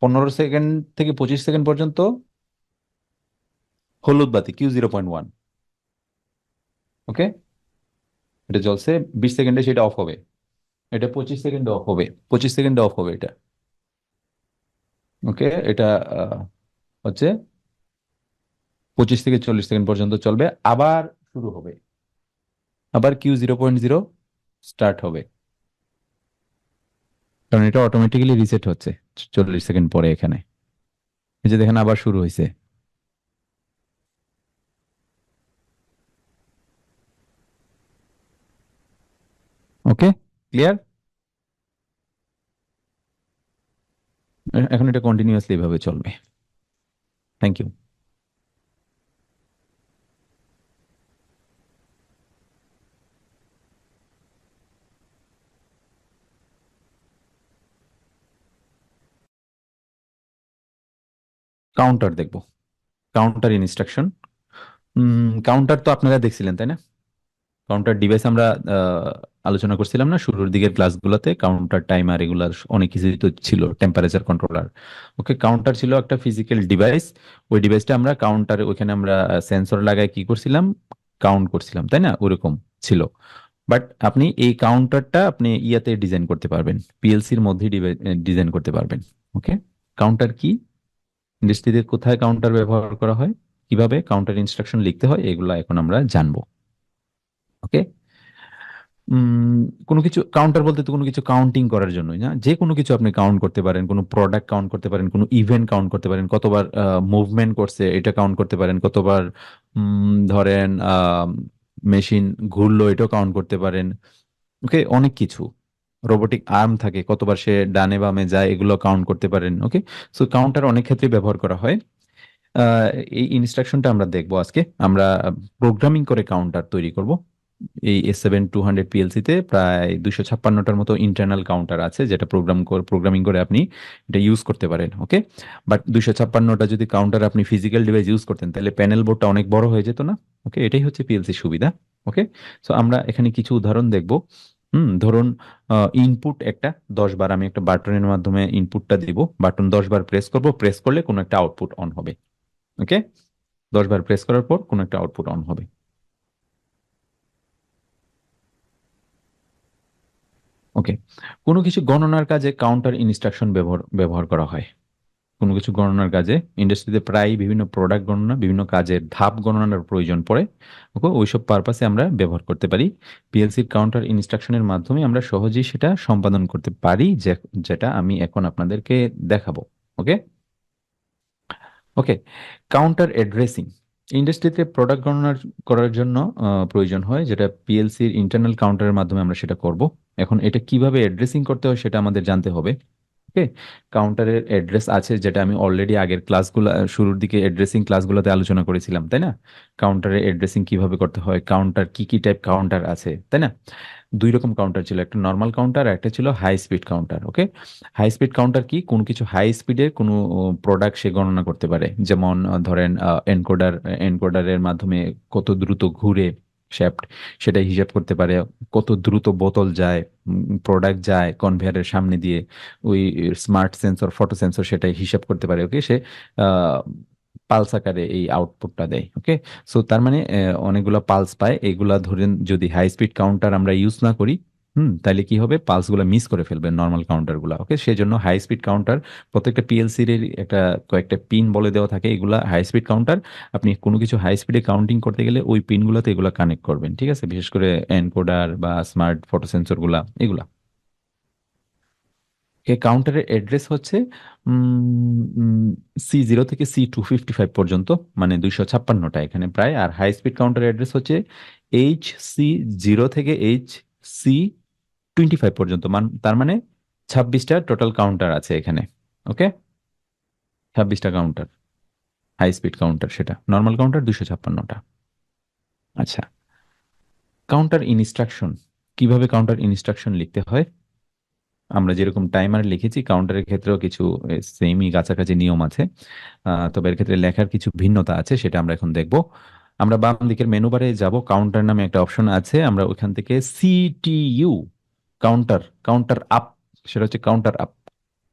15 সেকেন্ড থেকে 25 সেকেন্ড পর্যন্ত হলুদ বাতি Q0.1। ওকে, এটা চলছে। 20 সেকেন্ডে সেটা অফ হবে। এটা 25 সেকেন্ডে অফ হবে, 25 সেকেন্ডে অফ হবে এটা। ওকে, এটা আহ, হচ্ছে 25 থেকে 40 সেকেন্ড পর্যন্ত চলবে, আবার শুরু হবে। আবার Q0.0 স্টার্ট হবে, কারণ এটা অটোমেটিক্যালি রিসেট হচ্ছে 40 সেকেন্ড পরে এখানে। এই যে দেখেন আবার শুরু হয়েছে। Okay, clear. এখন এটা কন্টিনিউয়াসলি এভাবে চলবে। Thank you. কাউন্টার দেখবো, কাউন্টার ইনস্ট্রাকশন। কাউন্টার তো আপনারা দেখছিলেন, তাই না? কাউন্টার ডিভাইস আমরা আহ, আলোচনা করছিলাম না শুরুর দিকের ক্লাসগুলোতে? কাউন্টার টাইমার এগুলার অনেক কিছুই তো ছিল, টেম্পারেচার কন্ট্রোলার। ওকে, কাউন্টার ছিল একটা ফিজিক্যাল ডিভাইস। ওই ডিভাইসটা আমরা কাউন্টারে, ওইখানে আমরা সেন্সর লাগায় কি করছিলাম, কাউন্ট করছিলাম, তাই না? ওরকম ছিল। বাট আপনি এই কাউন্টারটা আপনি ইয়াতে ডিজাইন করতে পারবেন, পিএলসির মধ্যে ডিজাইন করতে পারবেন। ওকে, কাউন্টার কি, ইন্ডাস্ট্রিতে কোথায় কাউন্টার ব্যবহার করা হয়, কিভাবে কাউন্টার ইনস্ট্রাকশন লিখতে হয়, এগুলো এখন আমরা জানবো। ওকে, কোনো কিছু কাউন্টার বলতে তো কোনো কিছু কাউন্টিং করার জন্যই না, যে কোনো কিছু আপনি কাউন্ট করতে পারেন, কোনো প্রোডাক্ট কাউন্ট করতে পারেন, কোনো ইভেন্ট কাউন্ট করতে পারেন, কতবার মুভমেন্ট করছে এটা কাউন্ট করতে পারেন, কতবার ধরেন মেশিন ঘুরলো এটাও কাউন্ট করতে পারেন। ওকে, অনেক কিছু। রোবোটিক আর্ম থাকে, কতবার সে ডানে বামে যায় এগুলো কাউন্ট করতে পারেন। ওকে, সো কাউন্টার অনেক ক্ষেত্রে ব্যবহার করা হয়। আহ, এই ইনস্ট্রাকশনটা আমরা দেখবো আজকে। আমরা প্রোগ্রামিং করে কাউন্টার তৈরি করব। এই S7200 PLC তে প্রায় 256টার মতো ইন্টারনাল কাউন্টার আছে, যেটা প্রোগ্রামিং করে আপনি এটা ইউজ করতে পারেন। ওকে, বাট 256টা যদি কাউন্টার আপনি ফিজিক্যাল ডিভাইস ইউজ করতেন তাহলে প্যানেল বোর্ডটা অনেক বড় হয়ে যেত না? ওকে, এটাই হচ্ছে পিএলসি সুবিধা। ওকে, সো আমরা এখানে কিছু উদাহরণ দেখব। ধরুন ইনপুট একটা 10 বার আমি একটা বাটনের মাধ্যমে ইনপুটটা দিব, বাটন 10 বার প্রেস করব, প্রেস করলে কোনো একটা আউটপুট অন হবে। ওকে, 10 বার প্রেস করার পর কোনো একটা আউটপুট অন হবে। ওকে, কোনো কিছু গণনার কাজে কাউন্টার ইনস্ট্রাকশন ব্যবহার ব্যবহার করা হয়। কোনো কিছু গণনার কাজে ইন্ডাস্ট্রিতে প্রায় বিভিন্ন প্রোডাক্ট গণনা, বিভিন্ন কাজের ধাপ গণনার প্রয়োজন পড়ে। ওকে, ওইসব পারপাসে আমরা ব্যবহার করতে পারি। পিএলসির কাউন্টার ইনস্ট্রাকশনের মাধ্যমে আমরা সহজেই সেটা সম্পাদন করতে পারি, যেটা আমি এখন আপনাদেরকে দেখাবো। ওকে। ওকে, কাউন্টার অ্যাড্রেসিং ইন্ডাস্ট্রিতে প্রোডাক্ট গণনা করার জন্য প্রয়োজন হয়, যেটা পিএলসির ইন্টারনাল কাউন্টারের মাধ্যমে আমরা সেটা করব। এখন এটা কিভাবে অ্যাড্রেসিং করতে হয় সেটা আমাদের জানতে হবে। ওকে, কাউন্টারের অ্যাড্রেস আছে, যেটা আমি অলরেডি আগের ক্লাসগুলো, শুরুর দিকে অ্যাড্রেসিং ক্লাসগুলোতে আলোচনা করেছিলাম, তাই না? কাউন্টারের অ্যাড্রেসিং কিভাবে করতে হয়, কাউন্টার কি কি টাইপ কাউন্টার আছে, তাই না? দুই রকম কাউন্টার ছিল, একটা নর্মাল কাউন্টার, একটা ছিল হাই স্পিড কাউন্টার। ওকে, হাই স্পিড কাউন্টার কি, কোনো কিছু হাই স্পিডের কোনো প্রোডাক্ট সে গণনা করতে পারে। যেমন ধরেন এনকোডারের মাধ্যমে কত দ্রুত ঘুরে শ্যাফট, সেটা হিসাব করতে পারে। কত দ্রুত বোতল যায়, প্রোডাক্ট যায় কনভেয়ারের সামনে দিয়ে, ওই স্মার্ট সেন্সর, ফটো সেন্সর সেটাই হিসাব করতে পারে। ওকে, সে পালস আকারে এই আউটপুটটা দেয়। ওকে, সো তার মানে অনেকগুলা পালস পায়, এগুলা ধরেন যদি হাই স্পিড কাউন্টার আমরা ইউজ না করি, তাহলে কি হবে, পালস গুলা মিস করে ফেলবে নর্মাল কাউন্টার গুলা। ওকে, সেজন্য হাই স্পিড কাউন্টার, প্রত্যেকটা পিএলসির একটা কয়েকটা পিন বলে দেওয়া থাকে, এগুলা হাই স্পিড কাউন্টার। আপনি কোনো কিছু হাই স্পিডে কাউন্টিং করতে গেলে ওই পিনগুলোতে এগুলা কানেক্ট করবেন, ঠিক আছে, বিশেষ করে এনকোডার বা স্মার্ট ফটো সেন্সর গুলা এগুলা। কাউন্টারের অ্যাড্রেস হচ্ছে C0 থেকে C255 পর্যন্ত, মানে 256টা এখানে প্রায়। আর হাই স্পিড কাউন্টার অ্যাড্রেস হচ্ছে HC0 থেকে HC25 পর্যন্ত, তার মানে 26টা টোটাল কাউন্টার আছে এখানে। ওকে, 26টা কাউন্টার হাই স্পিড কাউন্টার, সেটা নর্মাল কাউন্টার 256টা। আচ্ছা, কাউন্টার ইনস্ট্রাকশন, কিভাবে কাউন্টার ইনস্ট্রাকশন লিখতে হয়? আমরা যেরকম টাইমার লিখেছি, কাউন্টারের ক্ষেত্রেও কিছু সেমই কাছাকাছি নিয়ম আছে, তবে এর ক্ষেত্রে লেখার কিছু ভিন্নতা আছে, সেটা আমরা এখন দেখব। আমরা বাম দিকের মেনু বারে যাব, কাউন্টার নামে একটা অপশন আছে, আমরা ওইখান থেকে সিটিইউ, কাউন্টার, কাউন্টার আপ, সেটা হচ্ছে কাউন্টার আপ।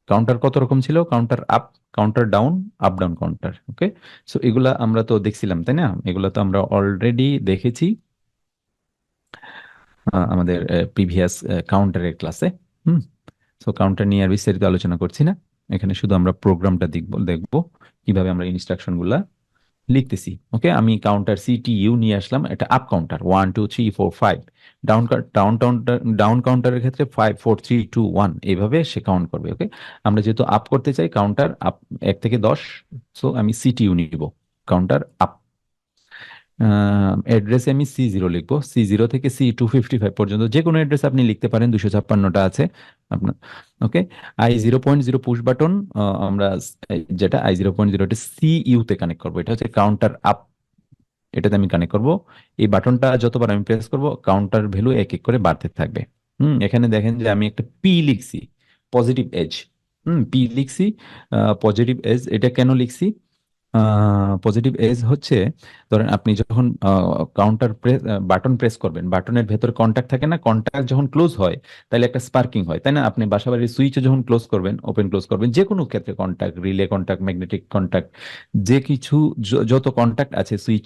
কাউন্টার কত রকম ছিল, counter up, counter down, up down counter. Okay, so এগুলা আমরা তো দেখছিলাম, তাই না? এগুলা তো আমরা অলরেডি দেখেছি আমাদের প্রিভিয়াস কাউন্টারের ক্লাসে। হুম, সো কাউন্টার নিয়ে আর বিস্তারিত আলোচনা করছি না, এখানে শুধু আমরা প্রোগ্রামটা দেখবো কিভাবে আমরা ইনস্ট্রাকশন গুলা লিখতেছি। ওকে, আমি কাউন্টার সিটিইউ নিয়ে আসলাম, এটা up counter 1 2 3 4 5, down down counter, down কাউন্টারের ক্ষেত্রে 5 4 3 2 1, এইভাবে সে কাউন্ট করবে। ওকে, আমরা যেহেতু আপ করতে চাই কাউন্টার আপ 1 থেকে 10, সো আমি সিটিইউ নিব, কাউন্টার আপ। অ্যাড্রেসে আমি C0 লিখবো, C0 থেকে C255 পর্যন্ত যে কোনো অ্যাড্রেস আপনি লিখতে পারেন, 256টা আছে আপনার। ওকে, I0.0 পুশ বাটন, আমরা যেটা I0.0 এটা CU তে কানেক্ট করবো, এটা হচ্ছে কাউন্টার আপ, এটাতে আমি কানেক্ট করব। এই বাটনটা যতবার আমি প্রেস করব কাউন্টার ভ্যালু এক এক করে বাড়তে থাকবে। এখানে দেখেন যে আমি একটা পি লিখছি, পজিটিভ এজ। পি লিখছি, পজিটিভ এজ, এটা কেন লিখছি? পজিটিভ এজ হচ্ছে, ধরেন আপনি যখন কাউন্টার প্রেস বাটন প্রেস করবেন, বাটনের ভেতরে কন্ট্যাক্ট থাকে না, কন্ট্যাক্ট যখন ক্লোজ হয় তাহলে একটা স্পার্কিং হয়, তাই না? আপনি বাসাবাড়ির সুইচে যখন ক্লোজ করবেন, ওপেন ক্লোজ করবেন, যে কোনো ক্ষেত্রে contact, relay contact, magnetic contact, যে কিছু যত কন্ট্যাক্ট আছে সুইচ,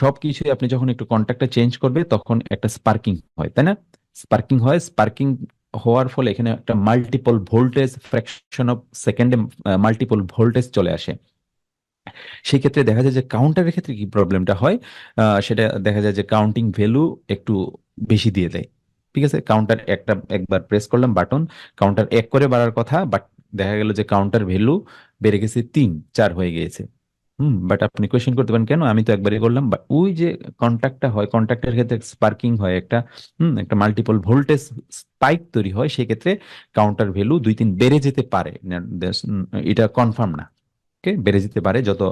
সব কিছুই আপনি যখন একটু কন্ট্যাক্টটা চেঞ্জ করবে তখন একটা স্পার্কিং হয়, তাই না? স্পার্কিং হয়, স্পার্কিং হওয়ার ফলে এখানে একটা মাল্টিপল ভোল্টেজ, ফ্র্যাকশন অফ সেকেন্ডে মাল্টিপল ভোল্টেজ চলে আসে। সেই ক্ষেত্রে দেখা যায় যে কাউন্টারের ক্ষেত্রে কি প্রবলেমটা হয়, সেটা দেখা যায় যে কাউন্টিং ভ্যালু একটু বেশি দিয়ে দেয়। ঠিক আছে, কাউন্টার একটা একবার প্রেস করলাম বাটন, কাউন্টার 1 করে বাড়ার কথা, বাট দেখা গেল যে কাউন্টার ভ্যালু বেড়ে গেছে 3 4 হয়ে গিয়েছে। বাট আপনি কোয়েশ্চেন করতে পারেন কেন, আমি তো একবারই করলাম, বাট ওই যে কন্ট্যাক্টটা হয়, কন্ট্যাক্টের ক্ষেত্রে স্পার্কিং হয়, একটা মাল্টিপল ভোল্টেজ স্পাইক তৈরি হয়, সেক্ষেত্রে কাউন্টার ভ্যালু 2 3 বেড়ে যেতে পারে এটা কনফার্ম না। ওকে, বেড়ে যেতে পারে, যত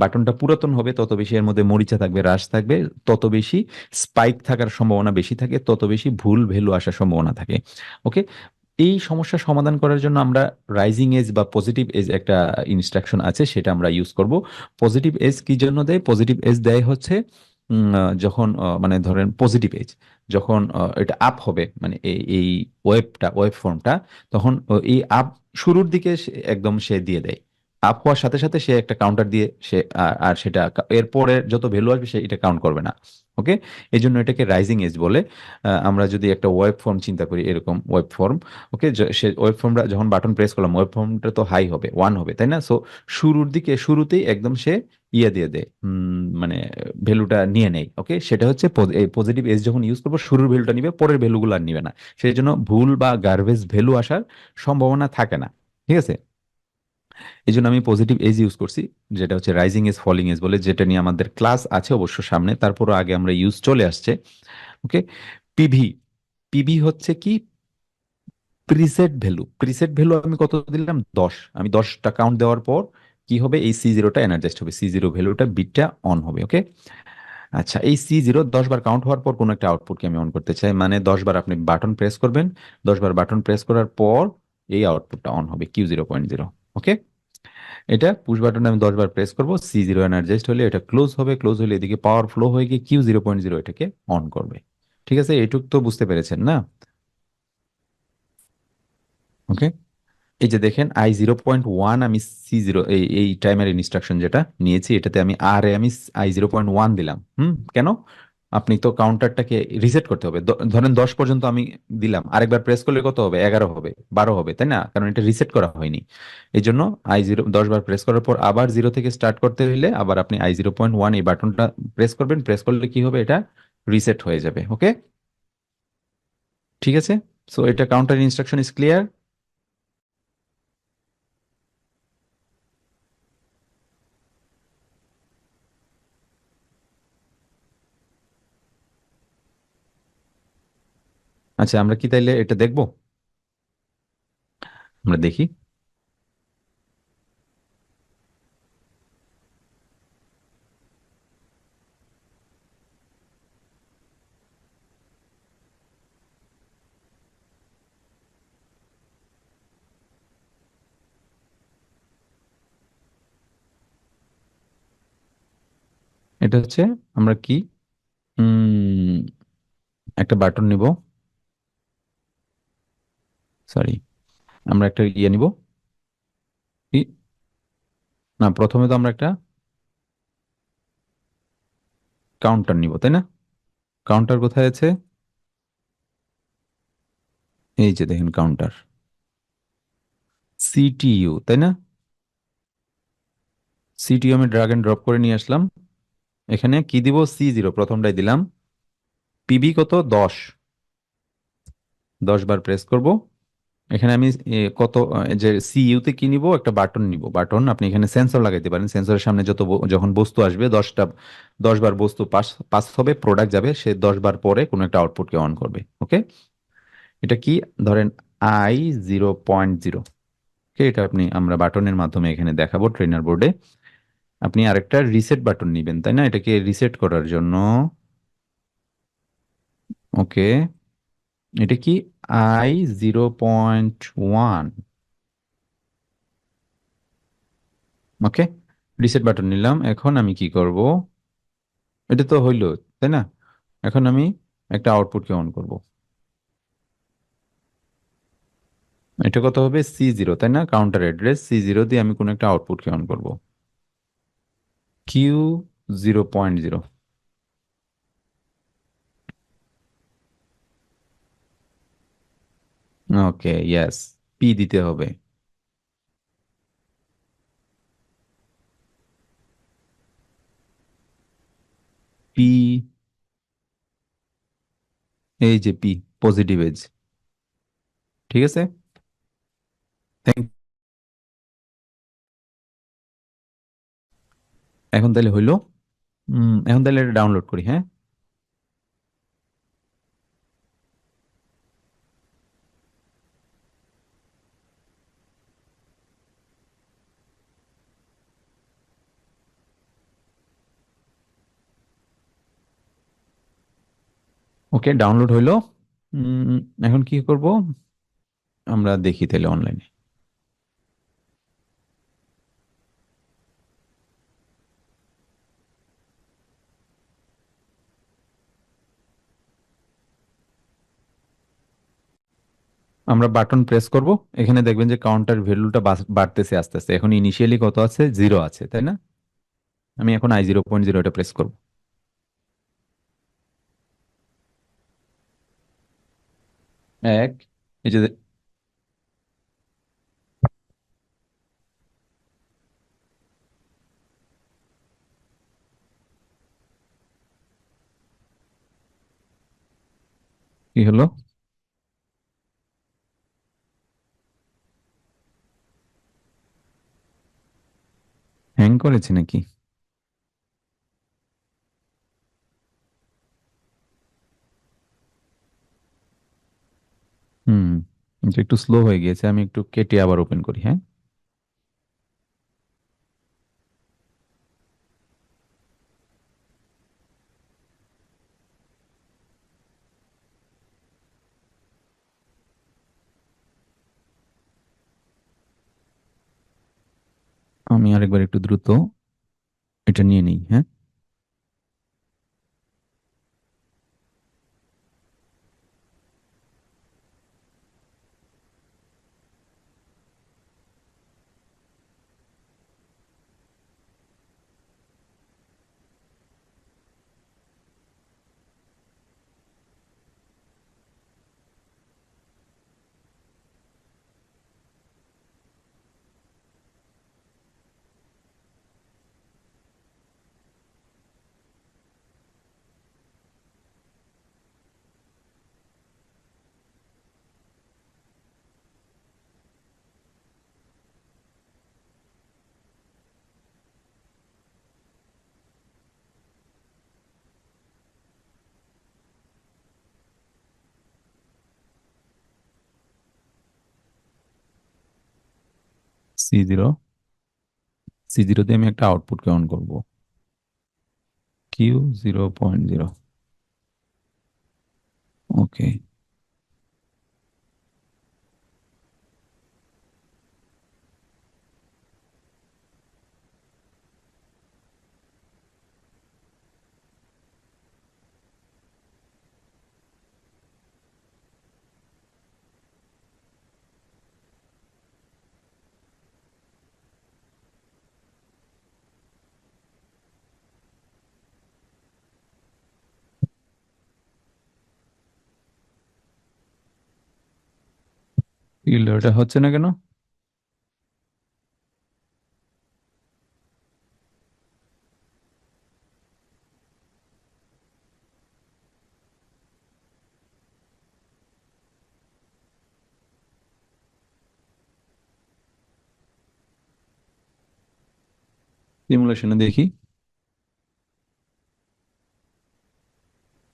বাটনটা পুরাতন হবে তত বেশি এর মধ্যে মরিচা থাকবে, হ্রাস থাকবে, তত বেশি স্পাইক থাকার সম্ভাবনা বেশি থাকে, তত বেশি ভুল ভ্যালু আসার সম্ভাবনা থাকে। ওকে, এই সমস্যা সমাধান করার জন্য আমরা রাইজিং এজ বা পজিটিভ এজ একটা ইনস্ট্রাকশন আছে, সেটা আমরা ইউজ করব। পজিটিভ এজ কি জন্য দেয়? পজিটিভ এজ দেয় হচ্ছে যখন মানে ধরেন পজিটিভ এজ যখন এটা আপ হবে, মানে এই ওয়েব ফর্মটা, তখন এই আপ শুরুর দিকে একদম সে দিয়ে দেয়, আপ হওয়ার সাথে সাথে সে একটা কাউন্টার দিয়ে সে আর সেটা এরপরে যত ভ্যালু আসবে সে এটা কাউন্ট করবে না। ওকে, এই জন্য এটাকে রাইজিং এজ বলে। আমরা যদি একটা ওয়েব ফর্ম চিন্তা করি, এরকম ওয়েব ফর্ম, ওকে, সে ওয়েব ফর্মটা যখন বাটন প্রেস করলাম, ওয়েব ফর্মটা তো হাই হবে, 1 হবে, তাই না? সো শুরুর দিকে শুরুতেই একদম সে ইয়ে দিয়ে দেয়, মানে ভ্যালুটা নিয়ে নেয়। ওকে, সেটা হচ্ছে এই পজিটিভ এজ যখন ইউজ করবো শুরুর ভ্যালুটা নিবে, পরের ভ্যালুগুলো আর নিবে না, সেই জন্য ভুল বা গার্বেজ ভ্যালু আসার সম্ভাবনা থাকে না। ঠিক আছে, এই জন্য আমি পজিটিভ এজ ইউজ করছি, যেটা হচ্ছে রাইজিং এজ ফলিং এজ বলে, যেটা নিয়ে আমাদের ক্লাস আছে অবশ্য সামনে, তারপরও আগে আমরা ইউজ চলে আসছে। ওকে, পিভি, পিভি হচ্ছে কি, প্রিসেট ভ্যালু। প্রিসেট ভ্যালু আমি কত দিলাম, 10, আমি 10টা কাউন্ট দেওয়ার পর কি হবে, এই C0টা এনার্জাইজড হবে, C0 ভ্যালুটা বিটটা অন হবে। ওকে, আচ্ছা, এই C0 10 বার কাউন্ট হওয়ার পর কোনো একটা আউটপুটকে আমি অন করতে চাই, মানে 10 বার আপনি বাটন প্রেস করবেন, 10 বার বাটন প্রেস করার পর এই আউটপুটটা অন হবে, Q0.0। ওকে, এটা পুশ বাটনে আমি 10 বার প্রেস করব, C0 এনার্জাইজড হলে এটা ক্লোজ হবে, ক্লোজ হলে এদিকে পাওয়ার ফ্লো হয়ে গিয়ে Q0.0 এটাকে অন করবে। ঠিক আছে, এইটুক তো বুঝতে পেরেছেন না? ওকে, এই যে দেখেন I0.1 আমি C0 এই টাইমার ইনস্ট্রাকশন যেটা নিয়েছি এটাতে আমি আর এ আমি I0.1 দিলাম। কেন? আপনি তো কাউন্টারটাকে রিসেট করতে হবে। ধরেন 10 পর্যন্ত আমি দিলাম, আরেকবার প্রেস করলে কত হবে? 11 হবে, 12 হবে, তাই না? কারণ এটা রিসেট করা হয়নি। এই জন্য I0 10 বার প্রেস করার পর আবার জিরো থেকে স্টার্ট করতে হইলে আবার আপনি I0.1 এই বাটনটা প্রেস করবেন। প্রেস করলে কি হবে? এটা রিসেট হয়ে যাবে। ওকে, ঠিক আছে। সো এটা কাউন্টার ইনস্ট্রাকশন ইজ ক্লিয়ার। আচ্ছা, আমরা কি তাইলে এটা দেখবো? আমরা দেখি। এটা হচ্ছে আমরা কি উম একটা বাটন নিব। সরি, আমরা একটা ইয়ে নিব। কি? না, প্রথমে তো আমরা একটা কাউন্টার নিব, তাই না? কাউন্টার কোথায় আছে? এই যে দেখেন কাউন্টার, সিটিইউ, তাই না? সিটিইউ আমি ড্রাগ এন্ড ড্রপ করে নিয়ে আসলাম। এখানে কি দিব? C0 প্রথমটাই দিলাম। পিবি কত? 10। 10 বার প্রেস করব। এখানে আমি কত যে সিইউ তে কি নিব? একটা বাটন নিব। বাটন আপনি এখানে সেন্সর লাগাইতে পারেন। সেন্সরের সামনে যখন বস্তু আসবে 10বার বস্তু পাস পাস হবে, প্রোডাক্ট যাবে, সে 10 বার পরে কোনো একটা আউটপুটকে অন করবে। ওকে, এটা কি? ধরেন I0.0। ওকে, এটা আমরা বাটনের মাধ্যমে এখানে দেখাবো ট্রেনার বোর্ডে। আপনি আরেকটা রিসেট বাটন নিবেন, তাই না? এটাকে রিসেট করার জন্য। ওকে, এটা কি? I0.1। ওকে, রিসেট বাটন নিলাম। এখন আমি কি করব? এটা তো হইলো, তাই না? এখন আমি একটা আউটপুটকে অন করব। এটা কত হবে? C0, তাই না? কাউন্টার অ্যাড্রেস C0 দিয়ে আমি কোনো একটা আউটপুটকে অন করব। Q0.0। ওকে, ইয়েস, পি দিতে হবে। পি, এই যে পি, পজিটিভ এজ। ঠিক আছে, থ্যাংক। এখন তাহলে হইলো। এখন তাহলে এটা ডাউনলোড করি, হ্যাঁ। ওকে, ডাউনলোড হইলো। উম, এখন কি করব? আমরা দেখি তাহলে অনলাইনে। আমরা বাটন প্রেস করব। এখানে দেখবেন যে কাউন্টার ভ্যালুটা বাড়তেছে আস্তে আস্তে। এখন ইনিশিয়ালি কত আছে? 0 আছে, তাই না? আমি এখন I0.0 এটা প্রেস করব। এক, এই যে কি হলো? হ্যাং করেছে নাকি? হুম, এটা একটু স্লো হয়ে গিয়েছে। আমি একটু কেটে আবার ওপেন করি, হ্যাঁ। আমি আরেকবার একটু দ্রুত এটা নিয়ে নিই, হ্যাঁ। C0, C0 দিয়ে আমি একটা আউটপুট কাউন্ট করব। Q 0.0। ওকে। এটা হচ্ছে না কেন? সিমুলেশনে দেখি।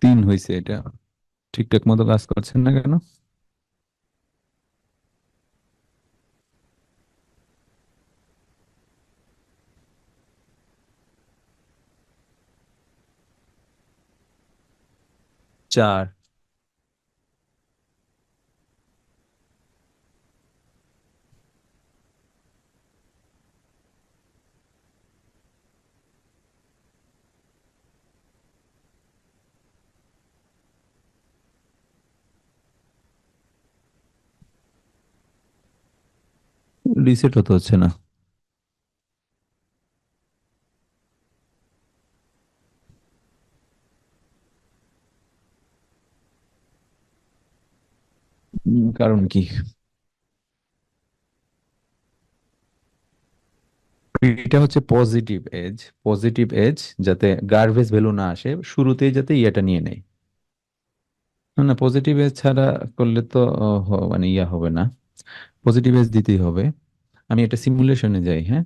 3 হয়েছে এটা। ঠিকঠাক মতো কাজ করছে না কেন? 4। রিসেট হতে হচ্ছে না। কারণ কি? এটা হচ্ছে পজিটিভ এজ। পজিটিভ এজ, যাতে গার্বেজ ভ্যালু না আসে শুরুতেই, যাতে ইয়েটা নিয়ে নেয়। না না, পজিটিভ এজ ছাড়া করলে তো মানে ইয়া হবে না। পজিটিভ এজ দিতেই হবে। আমি এটা সিমুলেশনে যাই, হ্যাঁ।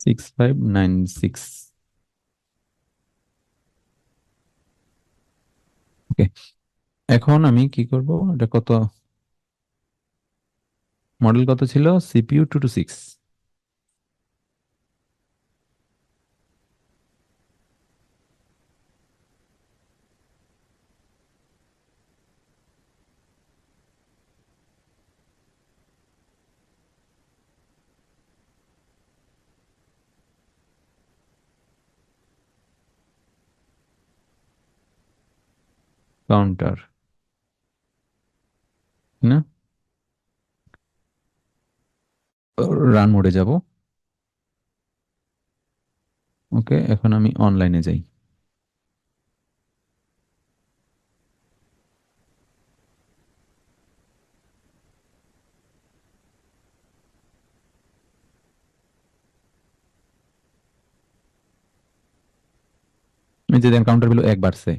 6596। ওকে। এখন আমি কি করব? এটা কত? মডেল কত ছিল? CPU 226। কাউন্টার, না? রান মোডে যাব। ওকে, এখন আমি অনলাইনে যাই। এই যে দেখেন, কাউন্টার ভ্যালু 1 বাড়ছে।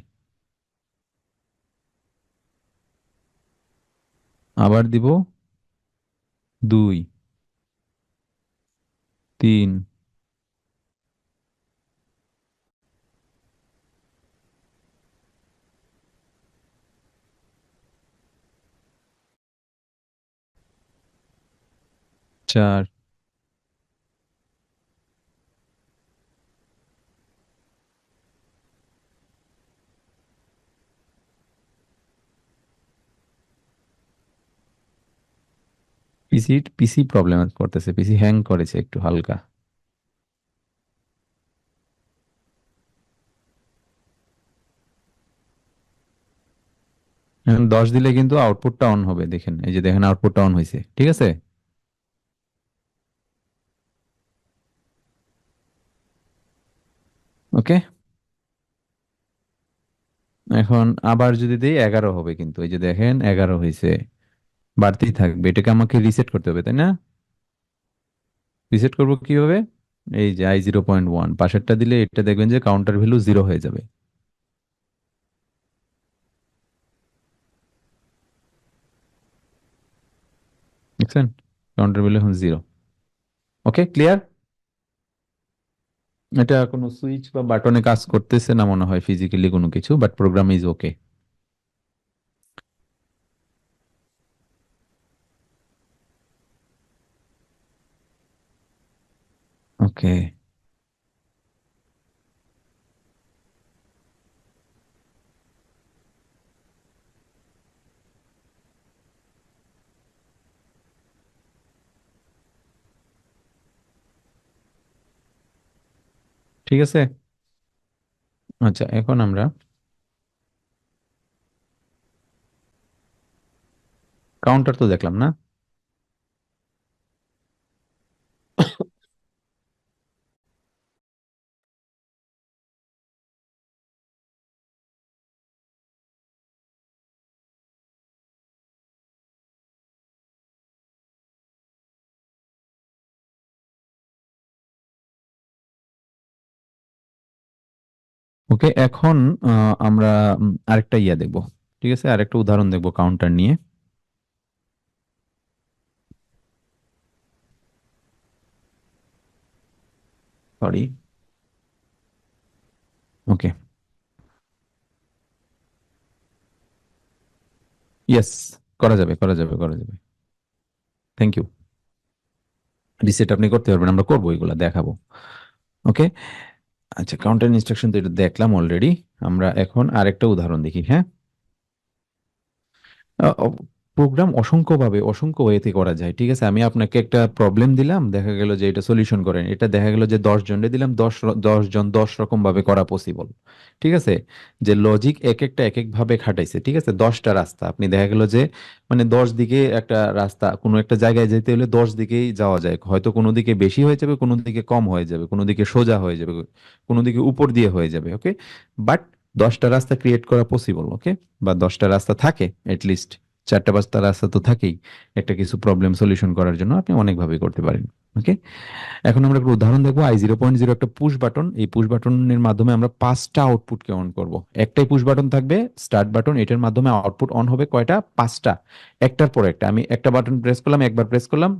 আবার দিব। 2, 3, 4। পিসি পিসি প্রবলেম করতেছে, পিসি হ্যাং করেছে একটু হালকা। এখন 10 দিলে কিন্তু আউটপুটটা অন হবে, দেখেন, এই যে দেখেন আউটপুটটা অন হয়েছে, ঠিক আছে। ওকে। এখন আবার যদি দেই 11 হবে, কিন্তু এই যে দেখেন 11 হয়েছে, বাড়তেই থাকবে। এটাকে আমাকে রিসেট করতে হবে, তাই না? রিসেট করবো কিভাবে? এই যে i0.1 পাশেরটা দিলে এটা দেখবেন যে কাউন্টার ভ্যালু 0 হয়ে যাবে। দেখছেন? কাউন্টার ভ্যালু এখন 0। ওকে, ক্লিয়ার? এটা কোনো সুইচ বা বাটনে কাজ করতেছে না মনে হয় ফিজিক্যালি কোনো কিছু, বাট প্রোগ্রাম ইজ ওকে। ওকে, ঠিক আছে। আচ্ছা, এখন আমরা কাউন্টার তো দেখলাম না। ওকে, এখন আমরা আরেকটা ইয়া দেখবো। ঠিক আছে, আরেকটা উদাহরণ দেখবো কাউন্টার নিয়ে। সরি। ওকে। ইয়েস, করা যাবে, করা যাবে, করা যাবে। Thank you. রিসেট আপনি করতে পারবেন, আমরা করবো, এগুলা দেখাবো। ওকে। আচ্ছা, কাউন্টার ইনস্ট্রাকশন তো এটা দেখলাম অলরেডি। আমরা এখন আরেকটা উদাহরণ দেখি, হ্যাঁ। প্রোগ্রাম অসংখ্যভাবে অসংখ্য ওয়েতে করা যায়। ঠিক আছে, আমি আপনাকে একটা প্রবলেম দিলাম, দেখা গেল যে এটা সলিউশন করেন, এটা দেখা গেল যে 10 জনকে দিলাম, 10 জন 10 রকম ভাবে করা পসিবল। ঠিক আছে, যে লজিক এক একটা এক এক ভাবে খাটাইছে। ঠিক আছে, 10টা রাস্তা আপনি দেখা গেল যে মানে 10 দিকে একটা রাস্তা, কোনো একটা জায়গায় যেতে হলে 10 দিকেই যাওয়া যায়, হয়তো কোনো দিকে বেশি হয়ে যাবে, কোনো দিকে কম হয়ে যাবে, কোনো দিকে সোজা হয়ে যাবে, কোনো দিকে উপর দিয়ে হয়ে যাবে। ওকে, বাট 10টা রাস্তা ক্রিয়েট করা পসিবল। ওকে, বা 10টা রাস্তা থাকে লিস্ট, 4টা 5টা রাস্তা তো থাকেই একটা কিছু প্রবলেম সলিউশন করার জন্য, আপনি অনেকভাবে করতে পারেন। ওকে, এখন আমরা একটা উদাহরণ দেখবো। i0.0 একটা পুশ বাটন, এই পুশ বাটনের মাধ্যমে আমরা 5টা আউটপুটকে অন করব। একটাই পুশ বাটন থাকবে, স্টার্ট বাটন, এটার মাধ্যমে আউটপুট অন হবে কয়টা? 5টা, একটার পর একটা। আমি একটা বাটন প্রেস করলাম, একবার প্রেস করলাম,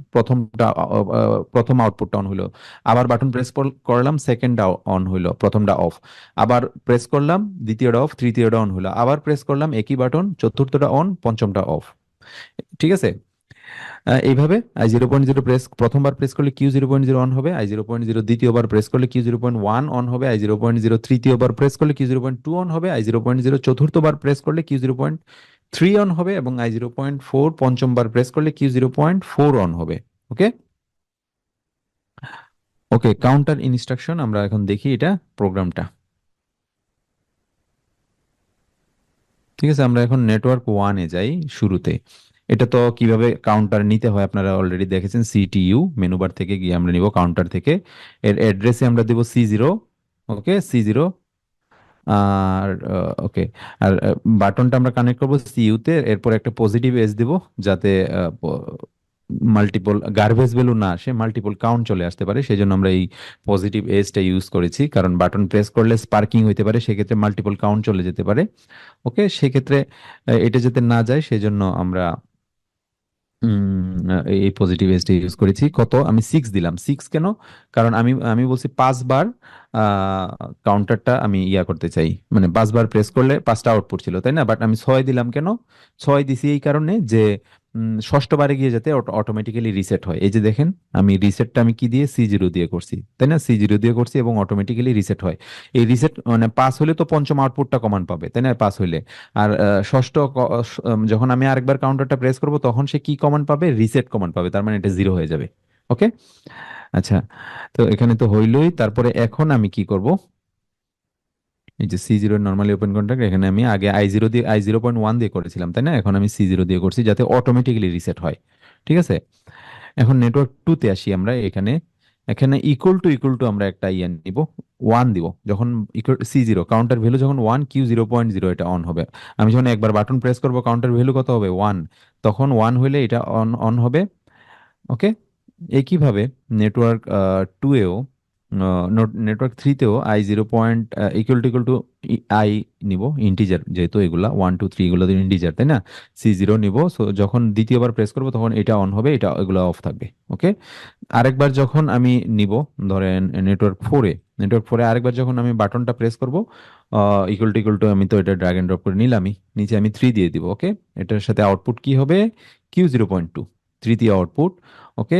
প্রথম আউটপুটটা অন হলো। আবার বাটন প্রেস করলাম, সেকেন্ডটা অন হলো, প্রথমটা অফ। আবার প্রেস করলাম, দ্বিতীয়টা অফ, তৃতীয়টা অন হলো। আবার প্রেস করলাম একই বাটন, চতুর্থটা অন, পঞ্চমটা অফ। ঠিক আছে, এইভাবে i0.0 প্রথমবার প্রেস করলে Q0.0 অন হবে, i0.0 দ্বিতীয়বার প্রেস করলে Q0.1 অন হবে, i0.0 তৃতীয়বার প্রেস করলে Q0.2 অন হবে, i0.0 চতুর্থবার প্রেস করলে Q0.3 অন হবে, এবং i0.4 পঞ্চমবার প্রেস করলে Q0.4 অন হবে। ওকে। ওকে, কাউন্টার ইনস্ট্রাকশন আমরা এখন দেখি এটা প্রোগ্রামটা। ঠিক আছে, আমরা এখন নেটওয়ার্ক 1-এ যাই শুরুতে। এটা তো কিভাবে কাউন্টার নিতে হয় আপনারা অলরেডি দেখেছেন, সিটিইউ মেনু বার থেকে গিয়ে আমরা নিব কাউন্টার থেকে। এর অ্যাড্রেসে আমরা দেব C0। ওকে, C0। আর ওকে, আর বাটনটা আমরা কানেক্ট করব সিইউ তে, এরপর একটা পজিটিভ এজ দিব, যাতে মাল্টিপল গার্বেজ ভ্যালু না আসে, মাল্টিপল কাউন্ট চলে আসতে পারে। সেই জন্য আমরা এই পজিটিভ এজটা ইউজ করেছি, কারণ বাটন প্রেস করলে স্পার্কিং হইতে পারে, সেক্ষেত্রে মাল্টিপল কাউন্ট চলে যেতে পারে। ওকে, সেক্ষেত্রে এটা যাতে না যায় সেজন্য আমরা এই পজিটিভ এসডি ইউজ করেছি। কত? আমি 6 দিলাম। 6 কেন? কারণ আমি আমি বলছি 5 বার কাউন্টারটা আমি ইয়া করতে চাই, মানে 5 বার প্রেস করলে 5টা আউটপুট ছিল, তাই না? বাট আমি 6 দিলাম কেন? 6 দিছি এই কারণে যে ষষ্ঠবারে গিয়ে যাতে অটোমেটিক্যালি রিসেট হয়। এই যে দেখেন, আমি রিসেটটা আমি কি দিয়ে? C0 দিয়ে করছি, তাই না? C0 দিয়ে করছি এবং অটোমেটিক্যালি রিসেট হয়। এই রিসেট মানে পাস হলে তো পঞ্চম আউটপুটটা কমান পাবে, তাই না? পাস হইলে। আর যখন আমি আরেকবার কাউন্টারটা প্রেস করব তখন সে কি কমান্ড পাবে? রিসেট কমান্ড পাবে, তার মানে এটা 0 হয়ে যাবে। ওকে। আচ্ছা, তো এখানে তো হইলই। তারপরে এখন আমি কি করব? এই যে C0 নর্মালি ওপেন কন্ট্যাক্ট, এখানে আমি আগে i0.1 দিয়ে করেছিলাম, তাই না? এখন আমি C0 দিয়ে করছি যাতে অটোমেটিক্যালি রিসেট হয়। ঠিক আছে, এখন নেটওয়ার্ক 2-তে আসি আমরা। এখানে এখানে ইকুয়াল টু আমরা একটা ইয়ে নিব, ওয়ান দিব যখন C0 কাউন্টার ভ্যালু যখন ওয়ান, Q0.0 এটা অন হবে। আমি যখন একবার বাটন প্রেস করব কাউন্টার ভ্যালু কত হবে, ওয়ান, তখন ওয়ান হলে এটা অন অন হবে। ওকে। একইভাবে নেটওয়ার্ক টু এও, নেটওয়ার্ক থ্রিতেও I0 point equal to I নিব, ইন্টিজার যেহেতু এগুলা 1 2 3 এগুলো ইন্টিজার তাই না। C0 নিব, সো যখন দ্বিতীয়বার প্রেস করব তখন এটা অন হবে, এটা এগুলো অফ থাকবে। ওকে। আরেকবার যখন আমি নিব, ধরেন নেটওয়ার্ক ফোরে আরেকবার যখন আমি বাটনটা প্রেস করব, ইকুয়াল টু আমি তো এটা ড্র্যাগ এন্ড ড্রপ করে নিলামই, নিচে আমি থ্রি দিয়ে দিব। ওকে। এটার সাথে আউটপুট কি হবে, Q0.2, তৃতীয় আউটপুট। ওকে।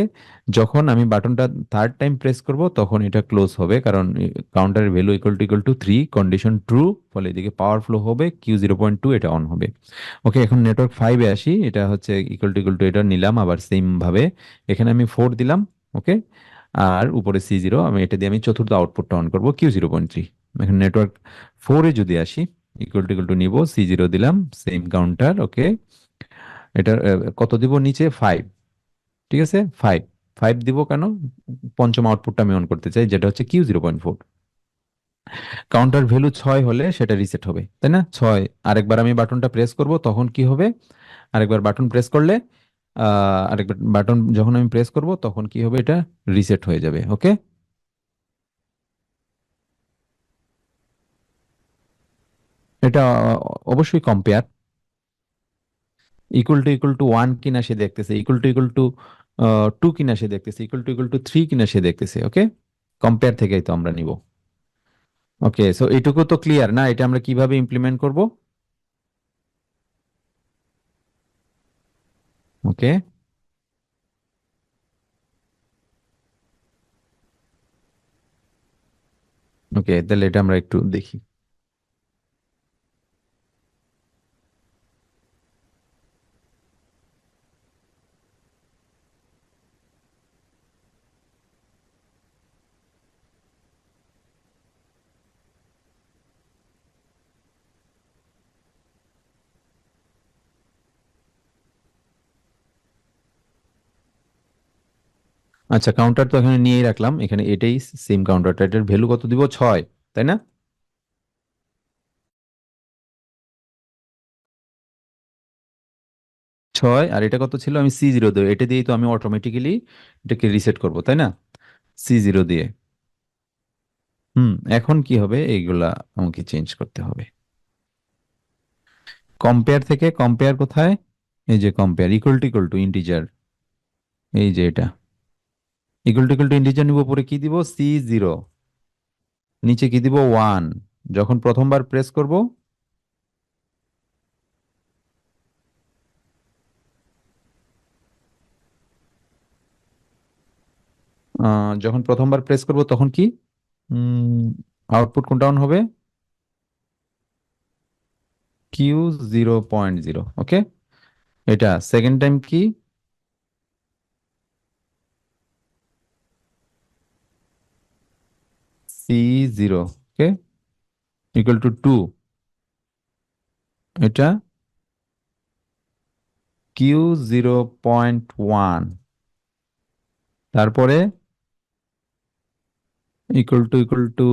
যখন আমি বাটনটা থার্ড টাইম প্রেস করব তখন এটা ক্লোজ হবে, কারণ কাউন্টারের value equal to three, condition true, ফলে এদিকে পাওয়ার ফ্লো হবে, Q0.2 এটা অন হবে। ওকে। এখন নেটওয়ার্ক ফাইভে আসি, এটা হচ্ছে ইকুয়াল টু এটা নিলাম আবার সেম ভাবে, এখানে আমি ফোর দিলাম। ওকে। আর উপরে C0, আমি এটা দিয়ে আমি চতুর্থ আউটপুটটা অন করবো, Q0.3। এখন নেটওয়ার্ক ফোরে যদি আসি, ইকুয়াল টু নিব, C0 দিলাম, সেম কাউন্টার। ওকে। এটা কত দিব নিচে, ফাইভ। ঠিক আছে, ফাইভ। ফাইভ দিব কেন, পঞ্চম আউটপুটটা আমি অন করতে চাই, যেটা হচ্ছে Q0.4। কাউন্টার ভ্যালু ছয় হলে সেটা রিসেট হবে, তাই না, ছয়। আরেকবার আমি বাটনটা প্রেস করব তখন কি হবে, আরেকবার বাটন প্রেস করলে, আরেকবার বাটন যখন আমি প্রেস করব তখন কি হবে, এটা রিসেট হয়ে যাবে। ওকে। এটা অবশ্যই কম্পেয়ার, ইকুয়াল টু ওয়ান কিনা সে দেখতেছে, ইকুয়াল টু টু কিনা সে দেখতেছে, ইকুয়াল টু থ্রি কিনা সে দেখতেছে। ওকে। কম্পেয়ার থেকেই তো আমরা নিব। ওকে, সো এইটুকু তো ক্লিয়ার না, এটা আমরা কিভাবে ইমপ্লিমেন্ট করব। ওকে। ওকে, তাহলে এটা আমরা একটু দেখি। আচ্ছা, কাউন্টার তো এখানে নিয়েই রাখলাম, এখানে এটাই সেম কাউন্টারটা, এটার ভ্যালু কত দিব, ছয়, তাই না। ছয়, আর এটা কত ছিল, আমি C0 দেবো, এটা দিয়েই তো আমি অটোমেটিক্যালি এটাকে রিসেট করব, তাই না, C0 দিয়ে। হুম, এখন কি হবে, এইগুলা আমাকে চেঞ্জ করতে হবে। কম্পেয়ার থেকে, কম্পেয়ার কোথায়, এই যে কম্পেয়ার, ইকুয়াল টু ইন্টিজার, এই যে এটা, ইকুয়াল টু ইন্টিজার নিব, উপরে কি দিব, C0, নিচে কি দিব, ওয়ান। যখন প্রথমবার প্রেস করব, যখন প্রথমবার প্রেস করব তখন কি, আউটপুট কোনটা অন হবে, Q0.0। ওকে। এটা সেকেন্ড টাইম কি, C0। ওকে। ইকুয়াল টু 2, এটা Q0.1। তারপরে equal to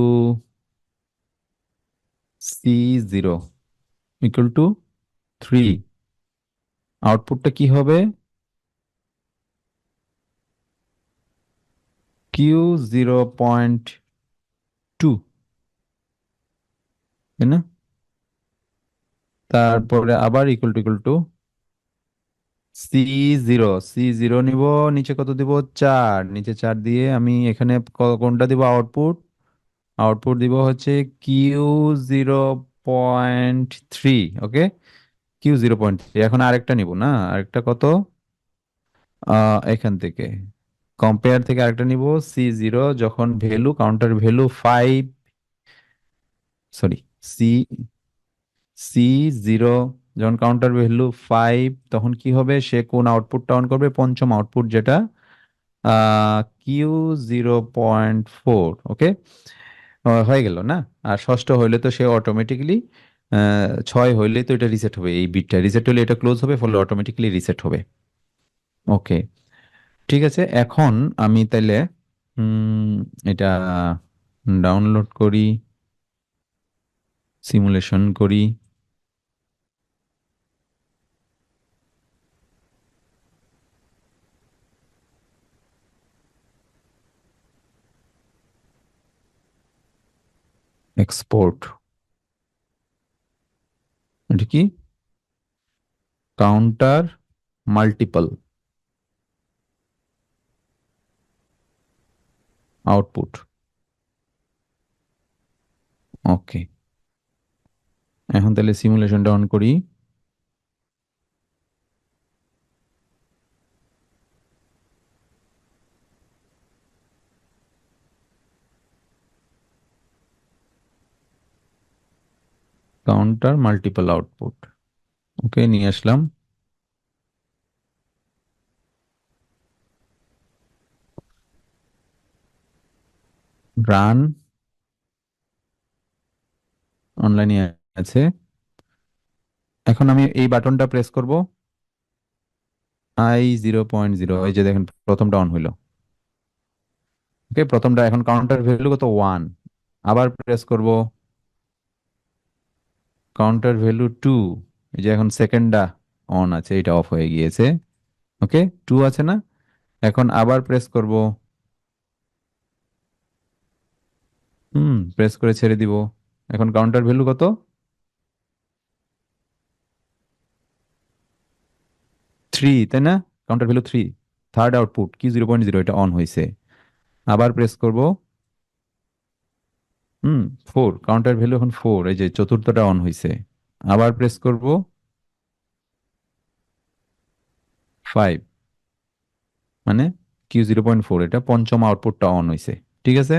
C0, equal to 3। আউটপুটটা কি হবে, Q0.2, তাই না। তারপরে আবার ইকুয়াল টু সি জিরো নিব, নিচে কত দিব, চার, নিচে চার দিয়ে আমি এখানে কোনটা দিব, আউটপুট, আউটপুট দিব হচ্ছে Q0.3। ওকে। Q0.3, এখন আরেকটা নিব না, আরেকটা কত, এখান থেকে কম্পেয়ার থেকে আরেকটা নিব, C0, যখন value counter value five, sorry, C C0, যখন কাউন্টার ভ্যালু ফাইভ, তখন কি হবে, সে কোন আউটপুটটা অন করবে, পঞ্চম আউটপুট, যেটা Q0.4। ওকে। হয়ে গেল না। আর ষষ্ঠ হইলে তো সে অটোমেটিক্যালি, ছয় হইলে তো এটা রিসেট হবে, এই বিটটা রিসেট হলে এটা ক্লোজ হবে, ফলে অটোমেটিক্যালি রিসেট হবে। ওকে। ঠিক আছে, এখন আমি তাইলে, হুম, এটা ডাউনলোড করি, সিমুলেশন করি। এক্সপোর্ট, এটা কি? Counter multiple output. ওকে, এখন তাহলে সিমুলেশনটা অন করি। কাউন্টার মাল্টিপল আউটপুট, ওকে নিয়ে আসলাম। রান অনলাইনে আছে। এখন আমি এই বাটনটা প্রেস করব। I 0.0, এই যে দেখেন প্রথমটা অন হইলো। ওকে, প্রথমটা এখন কাউন্টার ভ্যালু কত? 1। আবার প্রেস করব, কাউন্টার ভ্যালু 2। এই যে এখন সেকেন্ডটা অন আছে, এটা অফ হয়ে গিয়েছে। ওকে, 2 আছে না? এখন আবার প্রেস করব, প্রেস করে ছেড়ে দিব। এখন কাউন্টার ভ্যালু কত? 3, তাই না? Counter value 3। Third output Q 0.0, এটা অন হয়েছে। আবার প্রেস করব, 4। কাউন্টার ভ্যালু এখন 4, এই যে চতুর্থটা অন হয়েছে। আবার প্রেস করব, 5, মানে Q 0.4, এটা পঞ্চম আউটপুটটা অন হয়েছে। ঠিক আছে,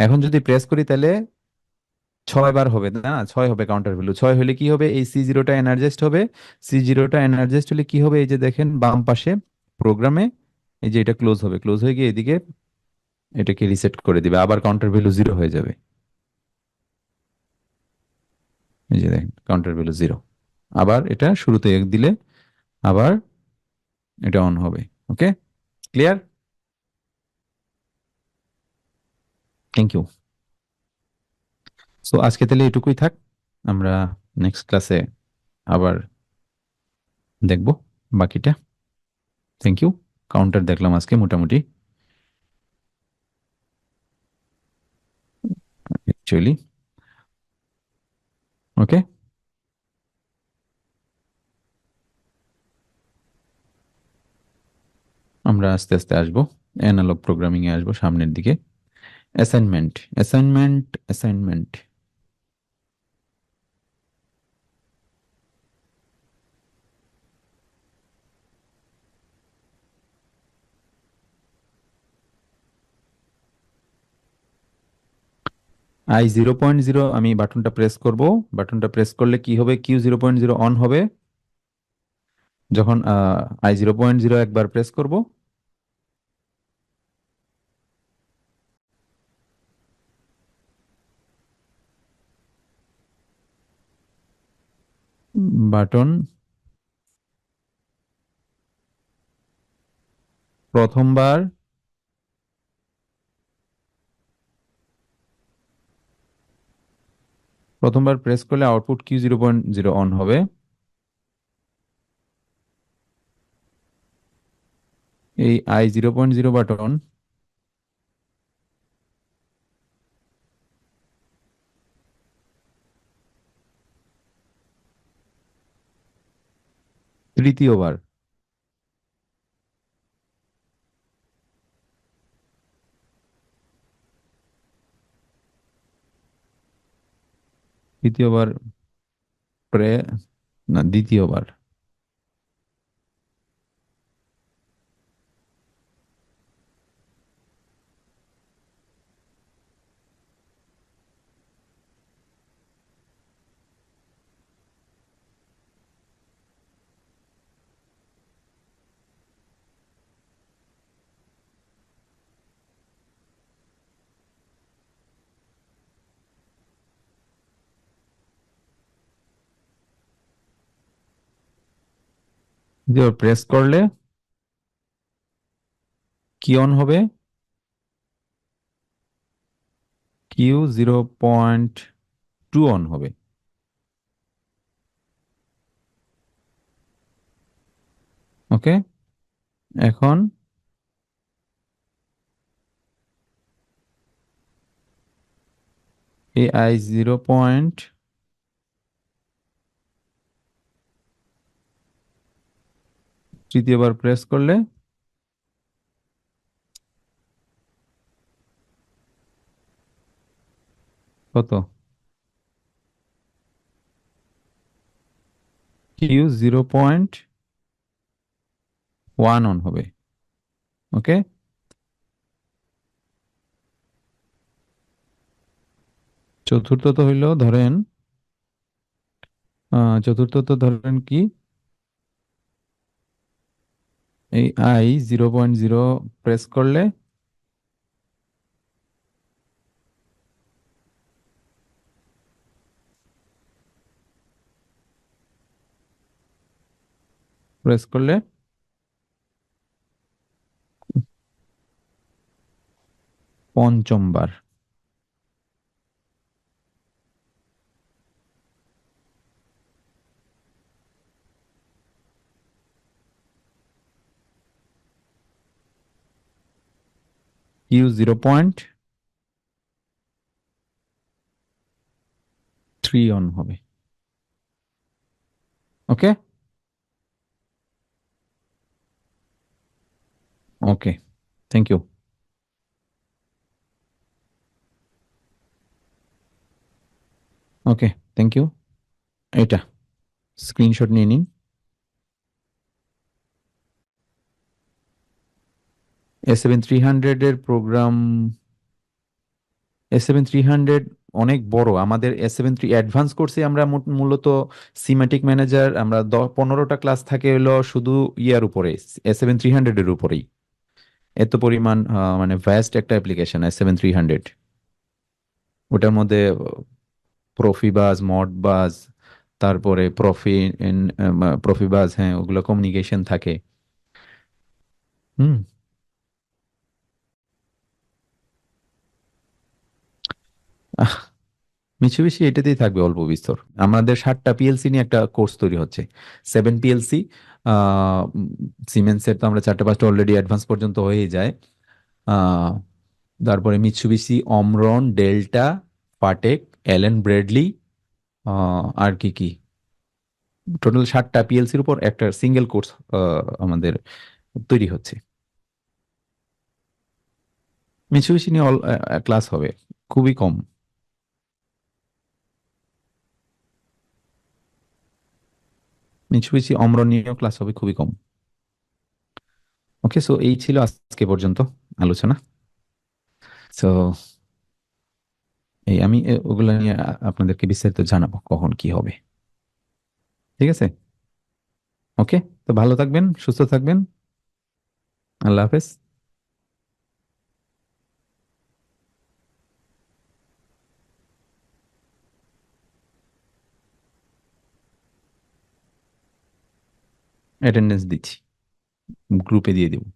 এখন যদি প্রেস করি তাহলে 6 বার হবে না? 6 হবে কাউন্টার ভ্যালু। 6 হলে কি হবে? এই C0টা এনার্জাইজড হবে। C0টা এনার্জাইজড হলে কি হবে? এই যে দেখেন বাম পাশে প্রোগ্রামে, এই যে এটা ক্লোজ হবে, ক্লোজ হয়ে গিয়ে এদিকে এটাকে রিসেট করে দিবে, আবার কাউন্টার ভ্যালু 0 হয়ে যাবে। এই যে দেখেন কাউন্টার ভ্যালু 0। আবার এটা শুরুতে 1 দিলে আবার এটা অন হবে। Okay, clear? Thank you. So আজকে তাহলে এটুকুই থাক, আমরা নেক্সট ক্লাসে আবার দেখবো বাকিটা। Thank you. কাউন্টার দেখলাম আজকে মোটামুটি অ্যাকচুয়ালি। ওকে, আমরা আস্তে আস্তে আসবো, অ্যানালগ প্রোগ্রামিং এ আসবো সামনের দিকে। Assignment, assignment, assignment. I 0.0, আমি বাটনটা প্রেস করব। বাটনটা প্রেস করলে কি হবে? Q 0.0 অন হবে। যখন I 0.0 একবার প্রেস করব, বাটন প্রথমবার প্রথমবার প্রেস করলে আউটপুট Q 0.0 অন হবে। এই I 0.0 বাটন তৃতীয়বার, তৃতীয়বার প্রে না, দ্বিতীয়বার। দ্বিতীয়বার প্রেস করলে কি অন হবে? কিউ 0.2 অন হবে। ওকে, এখন এআই 0. তৃতীয়বার প্রেস করলে কত? কিউ 0.1 অন হবে। ওকে, চতুর্থত হইল ধরেন, চতুর্থত ধরেন কি, এই আই 0.0 প্রেস করলে প্রেস করলে পঞ্চমবার। কিউ 0.3 অন হবে। Okay, okay, thank you. Okay, thank you. এটা স্ক্রিনশট নিয়ে নিন। A7300 এর প্রোগ্রাম, A7300 অনেক বড়। আমাদের S73 অ্যাডভান্স কোর্সে আমরা মূলত সিম্যাটিক ম্যানেজার, আমরা 15টা ক্লাস থাকে হলো শুধু ইয়ার উপরে, A7300 এর উপরেই। এত পরিমাণ মানে ভ্যাস্ট একটা অ্যাপ্লিকেশন S7300। ওটার মধ্যে প্রফিবাজ, মডবাজ, তারপরে প্রফিবাজ, হ্যাঁ, ওগুলো কমিউনিকেশন থাকে। হুম। মিচুবিশি এটাতেই থাকবে অল্প বিস্তর। আমাদের 7টা পিএলসি নিয়ে একটা কোর্স তৈরি হচ্ছে, 7 পিএলসি। সিমেন্সের তো আমরা 4টা 5টা অলরেডি অ্যাডভান্স পর্যন্ত হয়েই যায়। আহ, তারপরে Mitsubishi, অমরন, delta, Patek, Allen Bradley, আর কি কি, টোটাল 7টা পিএলসির উপর একটা সিঙ্গেল কোর্স আমাদের তৈরি হচ্ছে। মিচুবিশি নিয়ে ক্লাস হবে খুবই কম। মিচুবিশি, অমরন নিয়েও ক্লাস হবে খুবই কম। ওকে, সো এই ছিল আজকে পর্যন্ত আলোচনা। সো এই আমি ওগুলা নিয়ে আপনাদেরকে বিস্তারিত জানাবো কখন কি হবে। ঠিক আছে? ওকে, তো ভালো থাকবেন, সুস্থ থাকবেন। আল্লাহ হাফেজ। অ্যাটেন্ডেন্স দিচ্ছি, গ্রুপে দিয়ে দেবো।